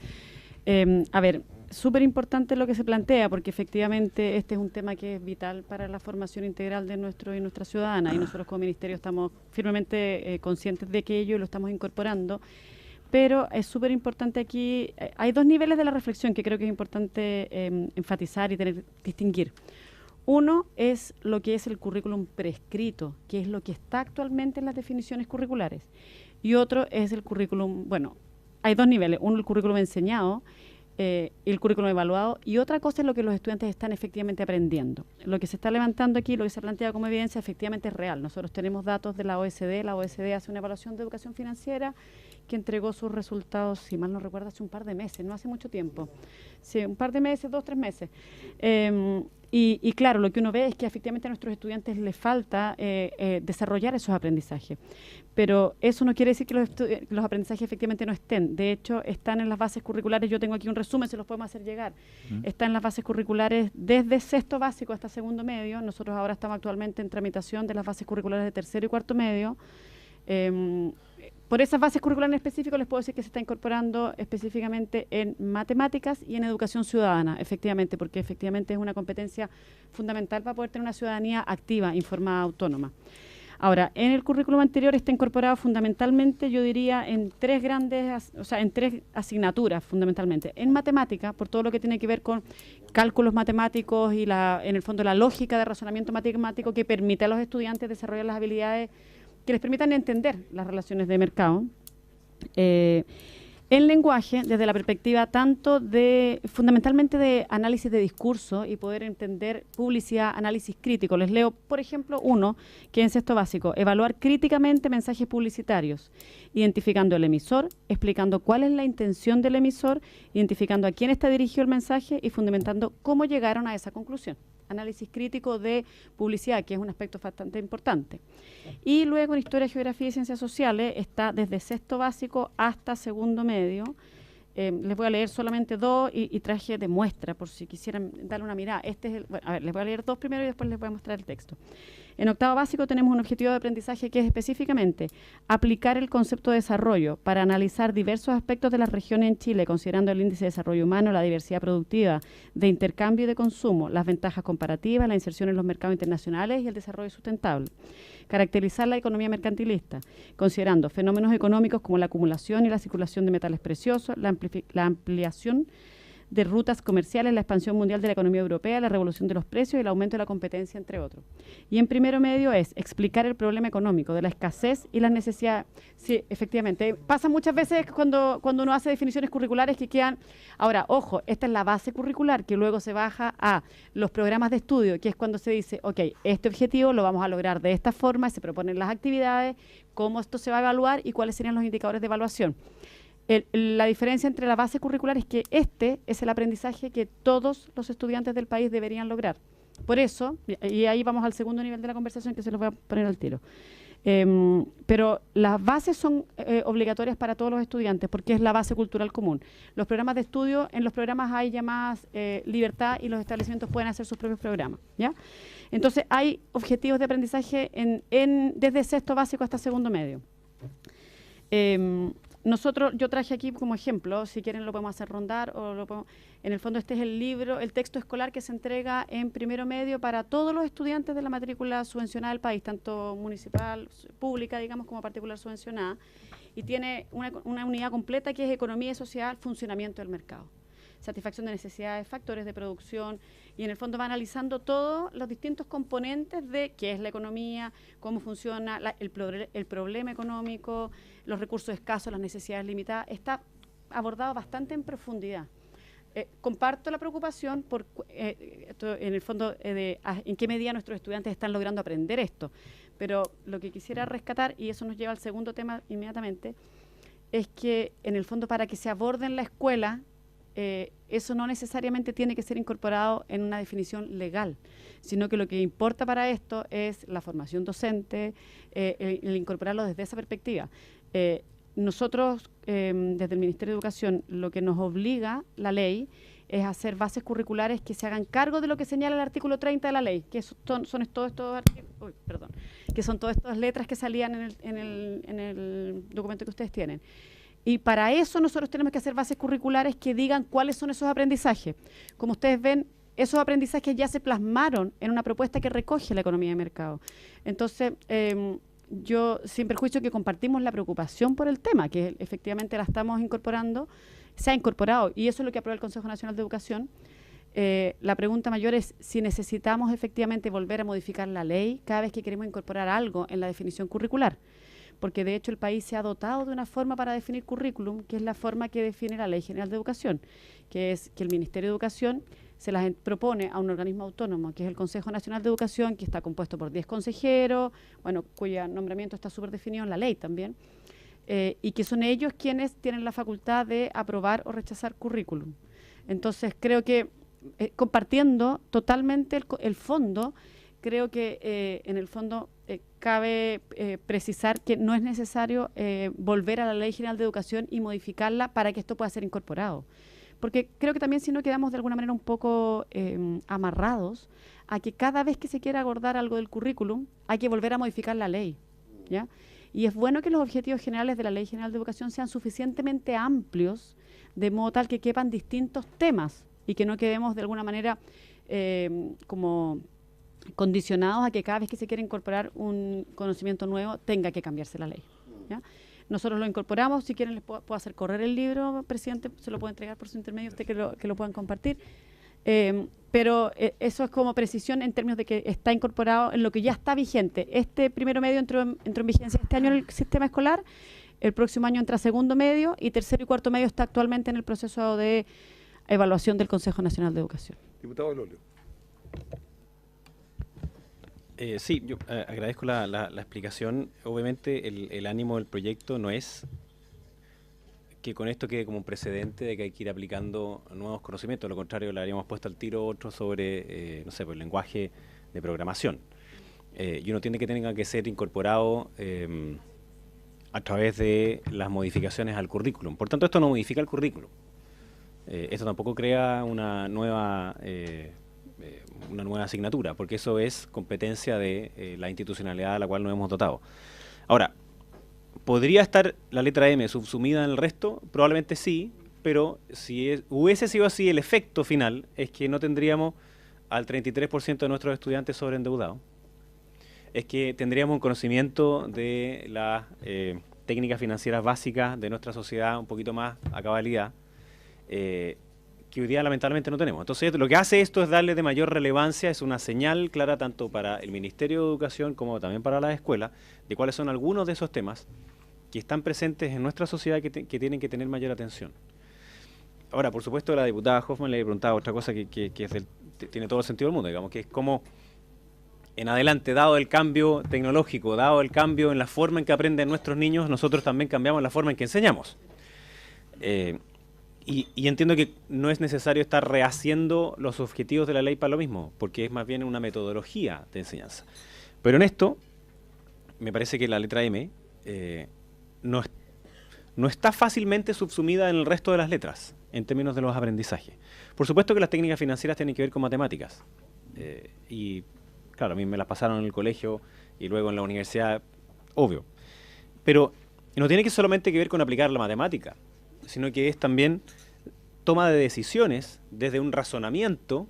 A ver, súper importante lo que se plantea, porque efectivamente este es un tema que es vital para la formación integral de nuestro y nuestra ciudadana, y nosotros como ministerio estamos firmemente conscientes de que ello y lo estamos incorporando, pero es súper importante aquí, hay dos niveles de la reflexión que creo que es importante enfatizar y distinguir. Uno es lo que es el currículum prescrito, que es lo que está actualmente en las definiciones curriculares, y otro es el currículum, bueno, hay dos niveles, uno el currículum enseñado, el currículum evaluado, y otra cosa es lo que los estudiantes están efectivamente aprendiendo. Lo que se está levantando aquí, lo que se plantea como evidencia, efectivamente es real. Nosotros tenemos datos de la OECD hace una evaluación de educación financiera que entregó sus resultados, si mal no recuerdo, hace un par de meses, no hace mucho tiempo. Sí, un par de meses, 2, 3 meses. Y claro, lo que uno ve es que efectivamente a nuestros estudiantes les falta desarrollar esos aprendizajes. Pero eso no quiere decir que los aprendizajes efectivamente no estén. De hecho, están en las bases curriculares. Yo tengo aquí un resumen, se los podemos hacer llegar. Están en las bases curriculares desde sexto básico hasta segundo medio. Nosotros ahora estamos actualmente en tramitación de las bases curriculares de tercero y cuarto medio. Por esas bases curriculares en específico les puedo decir que se está incorporando específicamente en matemáticas y en educación ciudadana, efectivamente, porque efectivamente es una competencia fundamental para poder tener una ciudadanía activa, informada, autónoma. Ahora, en el currículum anterior está incorporado fundamentalmente, yo diría, en tres asignaturas fundamentalmente. En matemática, por todo lo que tiene que ver con cálculos matemáticos y en el fondo la lógica de razonamiento matemático que permite a los estudiantes desarrollar las habilidades que les permitan entender las relaciones de mercado. El lenguaje, desde la perspectiva tanto de, fundamentalmente de análisis de discurso y poder entender publicidad, análisis crítico. Les leo, por ejemplo, uno que es en sexto básico, evaluar críticamente mensajes publicitarios, identificando el emisor, explicando cuál es la intención del emisor, identificando a quién está dirigido el mensaje y fundamentando cómo llegaron a esa conclusión. Análisis crítico de publicidad, que es un aspecto bastante importante. Y luego en Historia, Geografía y Ciencias Sociales está desde sexto básico hasta segundo medio. Les voy a leer solamente dos y traje de muestra, por si quisieran darle una mirada. Bueno, a ver, les voy a leer dos primero y después les voy a mostrar el texto. En octavo básico tenemos un objetivo de aprendizaje que es específicamente aplicar el concepto de desarrollo para analizar diversos aspectos de las regiones en Chile, considerando el índice de desarrollo humano, la diversidad productiva, de intercambio y de consumo, las ventajas comparativas, la inserción en los mercados internacionales y el desarrollo sustentable. Caracterizar la economía mercantilista, considerando fenómenos económicos como la acumulación y la circulación de metales preciosos, la ampliación de rutas comerciales, la expansión mundial de la economía europea, la revolución de los precios y el aumento de la competencia, entre otros. Y en primero medio es explicar el problema económico de la escasez y las necesidades. Sí, efectivamente, pasa muchas veces cuando uno hace definiciones curriculares que quedan... Ahora, ojo, esta es la base curricular que luego se baja a los programas de estudio, que es cuando se dice, ok, este objetivo lo vamos a lograr de esta forma, se proponen las actividades, cómo esto se va a evaluar y cuáles serían los indicadores de evaluación. La diferencia entre la base curricular es que este es el aprendizaje que todos los estudiantes del país deberían lograr. Por eso, y ahí vamos al segundo nivel de la conversación que se los voy a poner al tiro. Pero las bases son obligatorias para todos los estudiantes porque es la base cultural común. Los programas de estudio, en los programas hay llamadas libertad y los establecimientos pueden hacer sus propios programas, ¿ya? Entonces hay objetivos de aprendizaje desde sexto básico hasta segundo medio. Yo traje aquí como ejemplo, si quieren lo podemos hacer rondar, en el fondo este es el libro, el texto escolar que se entrega en primero medio para todos los estudiantes de la matrícula subvencionada del país, tanto municipal, pública, digamos, como particular subvencionada, y tiene una unidad completa que es economía y sociedad, funcionamiento del mercado, satisfacción de necesidades, factores de producción, y en el fondo va analizando todos los distintos componentes de qué es la economía, cómo funciona el problema económico, los recursos escasos, las necesidades limitadas. Está abordado bastante en profundidad. Comparto la preocupación por, en el fondo, en qué medida nuestros estudiantes están logrando aprender esto, pero lo que quisiera rescatar, y eso nos lleva al segundo tema inmediatamente, es que en el fondo para que se aborde en la escuela, eso no necesariamente tiene que ser incorporado en una definición legal, sino que lo que importa para esto es la formación docente, el incorporarlo desde esa perspectiva. Nosotros, desde el Ministerio de Educación, lo que nos obliga la ley es hacer bases curriculares que se hagan cargo de lo que señala el artículo 30 de la ley, que son todas estas letras que salían en el documento que ustedes tienen. Y para eso nosotros tenemos que hacer bases curriculares que digan cuáles son esos aprendizajes. Como ustedes ven, esos aprendizajes ya se plasmaron en una propuesta que recoge la economía de mercado. Entonces, yo, sin perjuicio que compartimos la preocupación por el tema, que efectivamente la estamos incorporando, se ha incorporado, y eso es lo que aprueba el Consejo Nacional de Educación. La pregunta mayor es si necesitamos efectivamente volver a modificar la ley cada vez que queremos incorporar algo en la definición curricular. Porque de hecho el país se ha dotado de una forma para definir currículum, que es la forma que define la Ley General de Educación, que es que el Ministerio de Educación se las propone a un organismo autónomo, que es el Consejo Nacional de Educación, que está compuesto por 10 consejeros, bueno, cuyo nombramiento está súper definido en la ley también, y que son ellos quienes tienen la facultad de aprobar o rechazar currículum. Entonces creo que compartiendo totalmente el fondo, creo que en el fondo cabe precisar que no es necesario volver a la Ley General de Educación y modificarla para que esto pueda ser incorporado. Porque creo que también si no quedamos de alguna manera un poco amarrados a que cada vez que se quiera abordar algo del currículum hay que volver a modificar la ley, ¿ya? Y es bueno que los objetivos generales de la Ley General de Educación sean suficientemente amplios de modo tal que quepan distintos temas y que no quedemos de alguna manera como condicionados a que cada vez que se quiera incorporar un conocimiento nuevo tenga que cambiarse la ley, ¿ya? Nosotros lo incorporamos, si quieren les puedo hacer correr el libro, presidente, se lo puedo entregar por su intermedio, usted que lo puedan compartir. Pero eso es como precisión en términos de que está incorporado en lo que ya está vigente. Este primero medio entró en vigencia este año en el sistema escolar, el próximo año entra segundo medio y tercero y cuarto medio está actualmente en el proceso de evaluación del Consejo Nacional de Educación. Diputado Lolio. Sí, yo agradezco la explicación. Obviamente el ánimo del proyecto no es que con esto quede como un precedente de que hay que ir aplicando nuevos conocimientos. Lo contrario, le habríamos puesto al tiro otro sobre, no sé, por el lenguaje de programación. Y uno tiene que tener que ser incorporado a través de las modificaciones al currículum. Por tanto, esto no modifica el currículum. Esto tampoco crea una nueva asignatura, porque eso es competencia de la institucionalidad a la cual nos hemos dotado. Ahora, ¿podría estar la letra M subsumida en el resto? Probablemente sí, pero si hubiese sido así, el efecto final es que no tendríamos al 33% de nuestros estudiantes sobreendeudados. Es que tendríamos un conocimiento de las técnicas financieras básicas de nuestra sociedad un poquito más a cabalidad, que hoy día lamentablemente no tenemos. Entonces, lo que hace esto es darle de mayor relevancia, es una señal clara tanto para el Ministerio de Educación como también para las escuelas, de cuáles son algunos de esos temas que están presentes en nuestra sociedad que tienen que tener mayor atención. Ahora, por supuesto, la diputada Hoffman le preguntaba otra cosa que tiene todo el sentido del mundo, digamos, que es cómo en adelante, dado el cambio tecnológico, dado el cambio en la forma en que aprenden nuestros niños, nosotros también cambiamos la forma en que enseñamos. Y entiendo que no es necesario estar rehaciendo los objetivos de la ley para lo mismo, porque es más bien una metodología de enseñanza. Pero en esto, me parece que la letra M no está fácilmente subsumida en el resto de las letras, en términos de los aprendizajes. Por supuesto que las técnicas financieras tienen que ver con matemáticas. Y claro, a mí me las pasaron en el colegio y luego en la universidad, obvio. Pero no tiene que solamente que ver con aplicar la matemática, sino que es también toma de decisiones desde un razonamiento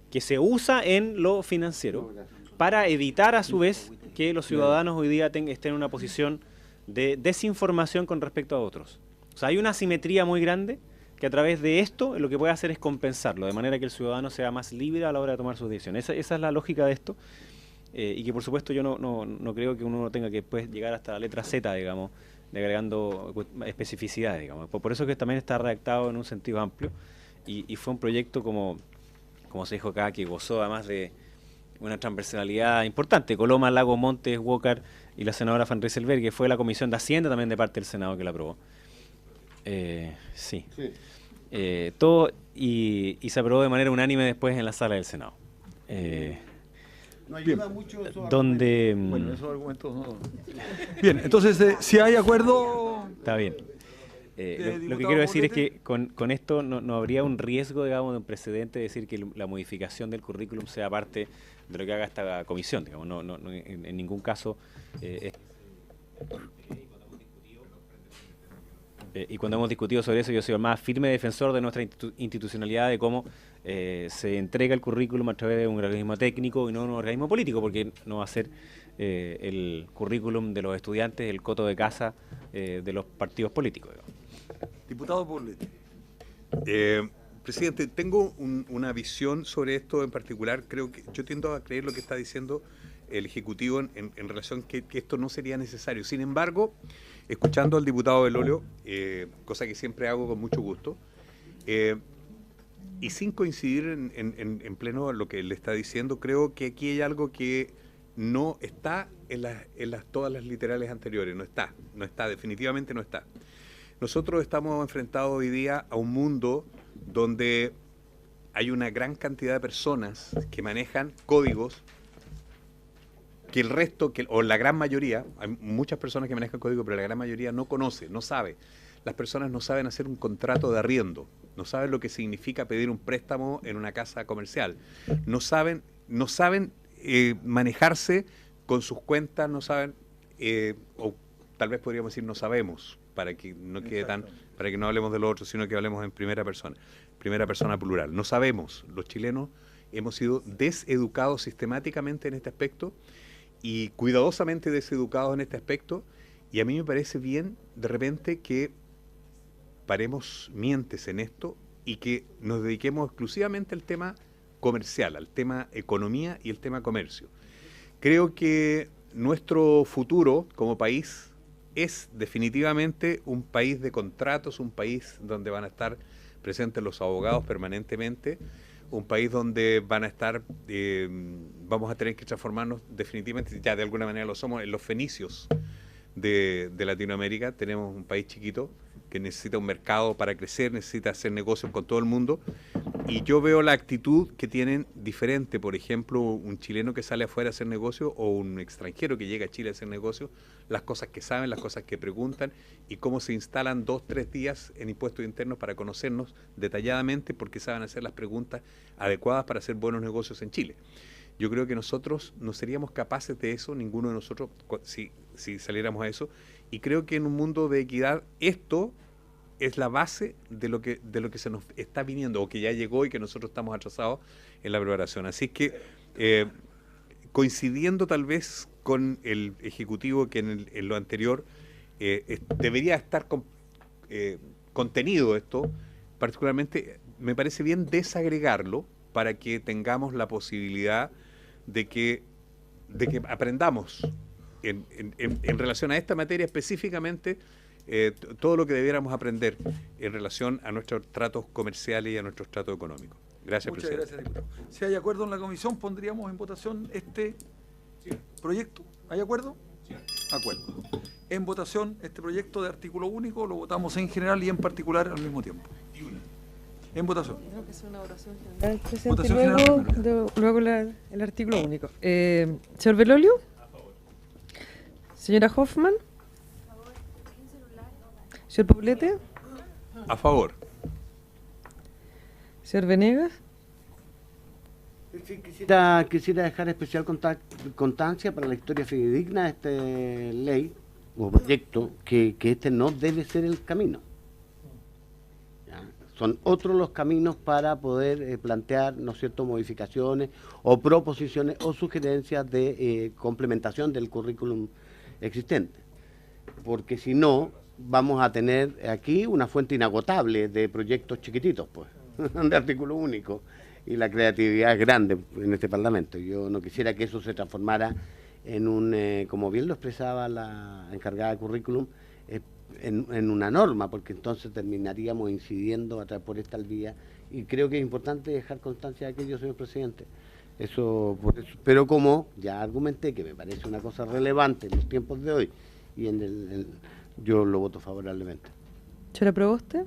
que se usa en lo financiero para evitar a su vez que los ciudadanos hoy día estén en una posición de desinformación con respecto a otros. O sea, hay una asimetría muy grande que a través de esto lo que puede hacer es compensarlo, de manera que el ciudadano sea más libre a la hora de tomar sus decisiones. Esa es la lógica de esto, y que por supuesto yo no creo que uno tenga que después llegar hasta la letra Z, digamos, de agregando especificidades, digamos. Por eso que también está redactado en un sentido amplio, y fue un proyecto, como se dijo acá, que gozó además de una transversalidad importante. Coloma, Lago, Montes, Walker y la senadora Van Rieselberghe, que fue la Comisión de Hacienda también de parte del Senado que la aprobó. Sí. Todo y se aprobó de manera unánime después en la sala del Senado. No ayuda mucho esos donde bueno, esos argumentos no. Bien, entonces si hay acuerdo. Está bien. Lo que quiero decir es que con esto no habría un riesgo, digamos, de un precedente, de decir que la modificación del currículum sea parte de lo que haga esta comisión, digamos. En ningún caso. Y cuando hemos discutido sobre eso, yo soy el más firme defensor de nuestra institucionalidad, de cómo se entrega el currículum a través de un organismo técnico y no un organismo político, porque no va a ser el currículum de los estudiantes el coto de casa de los partidos políticos. Diputado Poblete. Presidente, tengo una visión sobre esto en particular. Creo que yo tiendo a creer lo que está diciendo el Ejecutivo en relación que esto no sería necesario. Sin embargo, escuchando al diputado del Óleo, cosa que siempre hago con mucho gusto, y sin coincidir en pleno lo que le está diciendo, creo que aquí hay algo que no está en todas las literales anteriores, no está, definitivamente no está. Nosotros estamos enfrentados hoy día a un mundo donde hay una gran cantidad de personas que manejan códigos que el resto, o la gran mayoría, hay muchas personas que manejan código, pero la gran mayoría no conoce, no sabe. Las personas no saben hacer un contrato de arriendo, no saben lo que significa pedir un préstamo en una casa comercial, no saben manejarse con sus cuentas, no saben, o tal vez podríamos decir no sabemos, para que no quede para que no hablemos de lo otro, sino que hablemos en primera persona plural. No sabemos, los chilenos hemos sido deseducados sistemáticamente en este aspecto, y cuidadosamente deseducados en este aspecto, y a mí me parece bien de repente que paremos mientes en esto y que nos dediquemos exclusivamente al tema comercial, al tema economía y el tema comercio. Creo que nuestro futuro como país es definitivamente un país de contratos, un país donde van a estar presentes los abogados permanentemente, un país donde van a estar, vamos a tener que transformarnos definitivamente, ya de alguna manera lo somos, en los fenicios de Latinoamérica. Tenemos un país chiquito que necesita un mercado para crecer, necesita hacer negocios con todo el mundo, y yo veo la actitud que tienen diferente, por ejemplo, un chileno que sale afuera a hacer negocios o un extranjero que llega a Chile a hacer negocios, las cosas que saben, las cosas que preguntan y cómo se instalan 2-3 días en impuestos internos para conocernos detalladamente porque saben hacer las preguntas adecuadas para hacer buenos negocios en Chile. Yo creo que nosotros no seríamos capaces de eso, ninguno de nosotros, si saliéramos a eso, y creo que en un mundo de equidad esto es la base de lo que se nos está viniendo o que ya llegó y que nosotros estamos atrasados en la preparación. Así que coincidiendo tal vez con el Ejecutivo que en lo anterior debería estar contenido esto, particularmente me parece bien desagregarlo para que tengamos la posibilidad de que aprendamos en relación a esta materia específicamente todo lo que debiéramos aprender en relación a nuestros tratos comerciales y a nuestros tratos económicos. Gracias, Muchas presidente. gracias, diputado. Si hay acuerdo en la comisión, pondríamos en votación este proyecto. ¿Hay acuerdo? Sí. Acuerdo. En votación, este proyecto de artículo único lo votamos en general y en particular al mismo tiempo. En votación. Creo que es una votación general, presidente. Votación Luego el artículo único. Señor Belolio. A favor. Señora Hoffman. A favor. Señor Poblete. A favor. Señor Venegas. Sí, quisiera dejar especial constancia para la historia fidedigna de esta ley o proyecto que este no debe ser el camino. ¿Ya? Son otros los caminos para poder plantear, ¿no es cierto?, modificaciones o proposiciones o sugerencias de complementación del currículum existente. Porque si no, vamos a tener aquí una fuente inagotable de proyectos chiquititos, pues, de artículo único. Y la creatividad es grande en este Parlamento. Yo no quisiera que eso se transformara en un, como bien lo expresaba la encargada de currículum, en una norma, porque entonces terminaríamos incidiendo por esta vía. Y creo que es importante dejar constancia de aquello, señor presidente. Eso, pero como ya argumenté que me parece una cosa relevante en los tiempos de hoy, y yo lo voto favorablemente. ¿Se lo aprobó usted?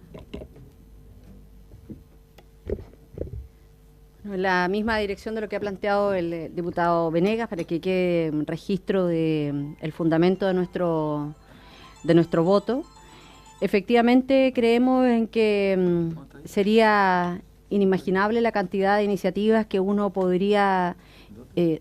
La misma dirección de lo que ha planteado el diputado Venegas, para que quede registro de el fundamento de nuestro voto. Efectivamente creemos en que sería inimaginable la cantidad de iniciativas que uno podría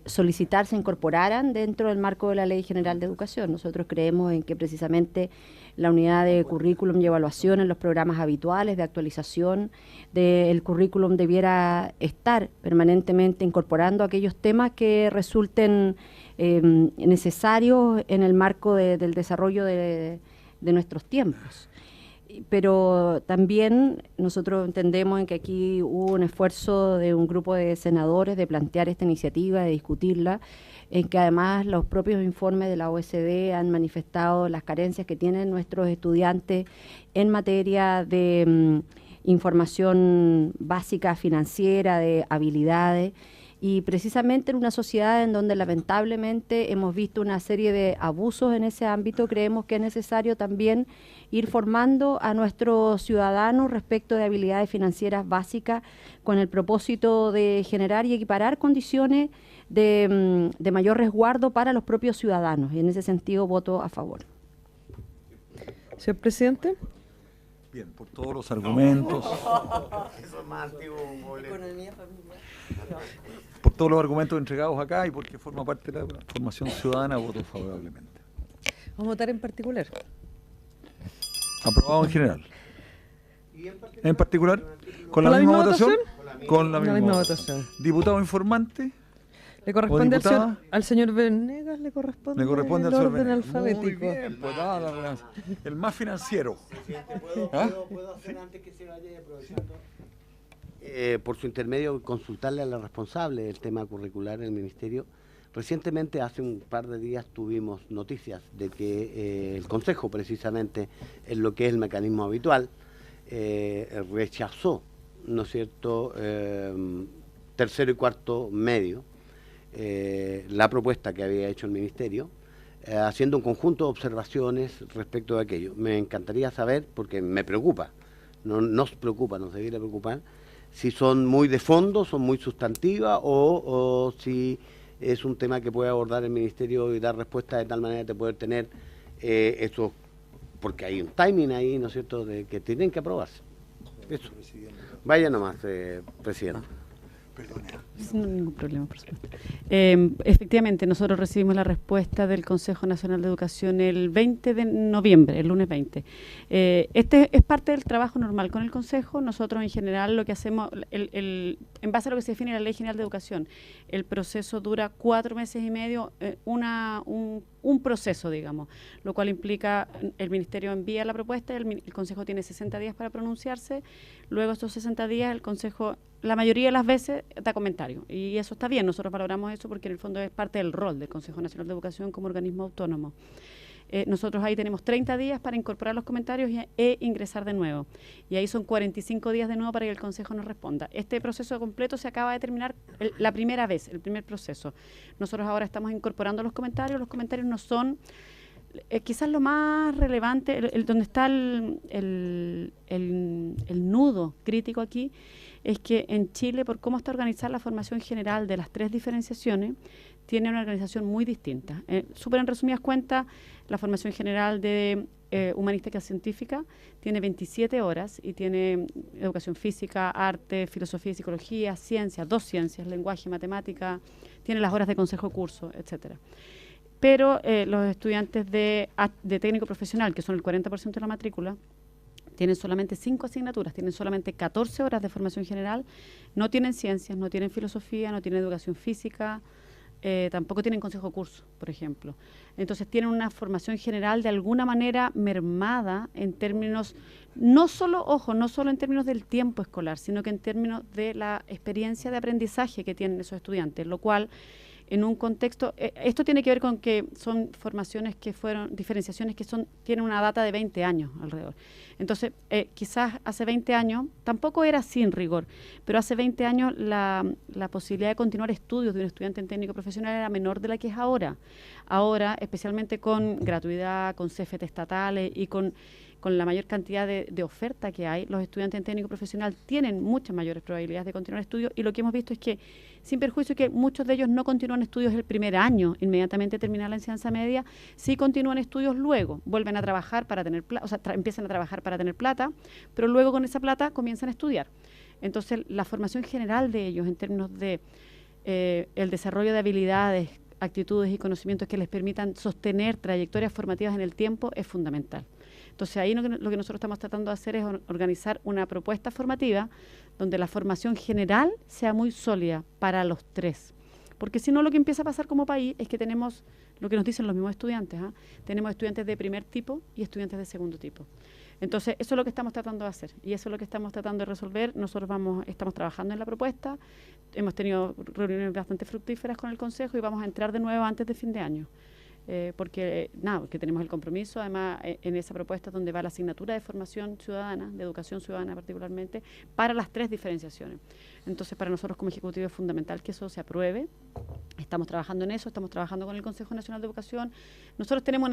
solicitar se incorporaran dentro del marco de la Ley General de Educación. Nosotros creemos en que precisamente la unidad de currículum y evaluación en los programas habituales de actualización del currículum debiera estar permanentemente incorporando aquellos temas que resulten necesarios en el marco del desarrollo de nuestros tiempos. Pero también nosotros entendemos en que aquí hubo un esfuerzo de un grupo de senadores de plantear esta iniciativa, de discutirla, en que además los propios informes de la OECD han manifestado las carencias que tienen nuestros estudiantes en materia de información básica financiera, de habilidades, y precisamente en una sociedad en donde lamentablemente hemos visto una serie de abusos en ese ámbito, creemos que es necesario también ir formando a nuestros ciudadanos respecto de habilidades financieras básicas con el propósito de generar y equiparar condiciones de mayor resguardo para los propios ciudadanos. Y en ese sentido voto a favor. Señor presidente. Bien, por todos los argumentos. Eso es más antiguo. Economía familiar. Por todos los argumentos entregados acá y porque forma parte de la formación ciudadana, voto favorablemente. Vamos a votar en particular. Aprobado en general. ¿En particular? ¿Con la misma votación? Con la misma votación. Diputado informante. Le corresponde al señor Venegas, le corresponde al el orden Venegas. alfabético. Muy bien, pues el más financiero. ¿Puedo hacer antes que se vaya aprovechando? Por su intermedio, consultarle a la responsable del tema curricular del Ministerio, Recientemente, hace un par de días, tuvimos noticias de que el Consejo, precisamente, en lo que es el mecanismo habitual, rechazó, ¿no es cierto?, tercero y cuarto medio, la propuesta que había hecho el Ministerio, haciendo un conjunto de observaciones respecto de aquello. Me encantaría saber, porque me preocupa, nos preocupa, nos debiera preocupar, si son muy de fondo, son muy sustantivas o si es un tema que puede abordar el Ministerio y dar respuesta de tal manera de poder tener eso, porque hay un timing ahí, ¿no es cierto?, de que tienen que aprobarse. Eso. Vaya nomás, presidente. No hay ningún problema, por supuesto. Efectivamente, nosotros recibimos la respuesta del Consejo Nacional de Educación el 20 de noviembre, el lunes 20. Este es parte del trabajo normal con el Consejo. Nosotros, en general, lo que hacemos, en base a lo que se define en la Ley General de Educación, el proceso dura 4 meses y medio, un proceso, digamos, lo cual implica el Ministerio envía la propuesta, el Consejo tiene 60 días para pronunciarse, luego estos 60 días el Consejo, la mayoría de las veces, da comentario, y eso está bien, nosotros valoramos eso porque en el fondo es parte del rol del Consejo Nacional de Educación como organismo autónomo. Nosotros ahí tenemos 30 días para incorporar los comentarios e ingresar de nuevo. Y ahí son 45 días de nuevo para que el Consejo nos responda. Este proceso completo se acaba de terminar la primera vez, el primer proceso. Nosotros ahora estamos incorporando los comentarios no son... quizás lo más relevante, donde está el nudo crítico aquí, es que en Chile, por cómo está organizada la formación general de las 3 diferenciaciones, tiene una organización muy distinta. Súper en resumidas cuentas, la formación general de humanística científica tiene 27 horas y tiene educación física, arte, filosofía y psicología, ciencias, 2 ciencias, lenguaje, matemática, tiene las horas de consejo de curso, etcétera. Pero los estudiantes de técnico profesional, que son el 40% de la matrícula, tienen solamente 5 asignaturas, tienen solamente 14 horas de formación general, no tienen ciencias, no tienen filosofía, no tienen educación física, tampoco tienen consejo de curso, por ejemplo. Entonces tienen una formación general de alguna manera mermada en términos, no solo en términos del tiempo escolar, sino que en términos de la experiencia de aprendizaje que tienen esos estudiantes, lo cual en un contexto, esto tiene que ver con que son formaciones que fueron, diferenciaciones que tienen una data de 20 años alrededor. Entonces, quizás hace 20 años, tampoco era así en rigor, pero hace 20 años la posibilidad de continuar estudios de un estudiante en técnico profesional era menor de la que es ahora. Ahora, especialmente con gratuidad, con CFT estatales y con la mayor cantidad de oferta que hay, los estudiantes en técnico profesional tienen muchas mayores probabilidades de continuar estudios, y lo que hemos visto es que, sin perjuicio que muchos de ellos no continúan estudios el primer año, inmediatamente terminar la enseñanza media, sí continúan estudios luego, vuelven a trabajar para tener plata, o sea, empiezan a trabajar para tener plata, pero luego con esa plata comienzan a estudiar. Entonces, la formación general de ellos en términos de el desarrollo de habilidades, actitudes y conocimientos que les permitan sostener trayectorias formativas en el tiempo es fundamental. Entonces, ahí lo que nosotros estamos tratando de hacer es organizar una propuesta formativa donde la formación general sea muy sólida para los 3. Porque si no, lo que empieza a pasar como país es que tenemos lo que nos dicen los mismos estudiantes. Tenemos estudiantes de primer tipo y estudiantes de segundo tipo. Entonces, eso es lo que estamos tratando de hacer y eso es lo que estamos tratando de resolver. Nosotros estamos trabajando en la propuesta, hemos tenido reuniones bastante fructíferas con el Consejo y vamos a entrar de nuevo antes de fin de año. Porque tenemos el compromiso, además, en esa propuesta donde va la asignatura de formación ciudadana, de educación ciudadana particularmente, para las 3 diferenciaciones. Entonces, para nosotros como Ejecutivo es fundamental que eso se apruebe. Estamos trabajando en eso, estamos trabajando con el Consejo Nacional de Educación. Nosotros tenemos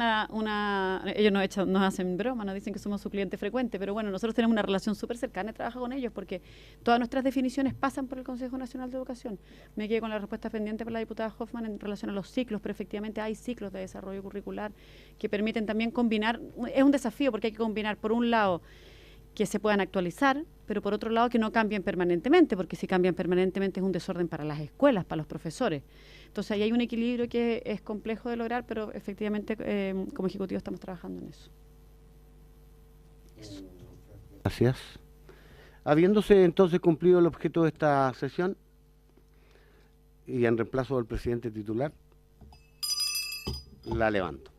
ellos nos hacen broma, nos dicen que somos su cliente frecuente, pero bueno, nosotros tenemos una relación súper cercana y trabajo con ellos porque todas nuestras definiciones pasan por el Consejo Nacional de Educación. Me quedé con la respuesta pendiente por la diputada Hoffman en relación a los ciclos, pero efectivamente hay ciclos de desarrollo curricular que permiten también combinar. Es un desafío porque hay que combinar, por un lado, que se puedan actualizar, pero por otro lado que no cambien permanentemente, porque si cambian permanentemente es un desorden para las escuelas, para los profesores. Entonces ahí hay un equilibrio que es complejo de lograr, pero efectivamente como Ejecutivo estamos trabajando en eso. Gracias. Habiéndose entonces cumplido el objeto de esta sesión y en reemplazo del presidente titular, la levanto.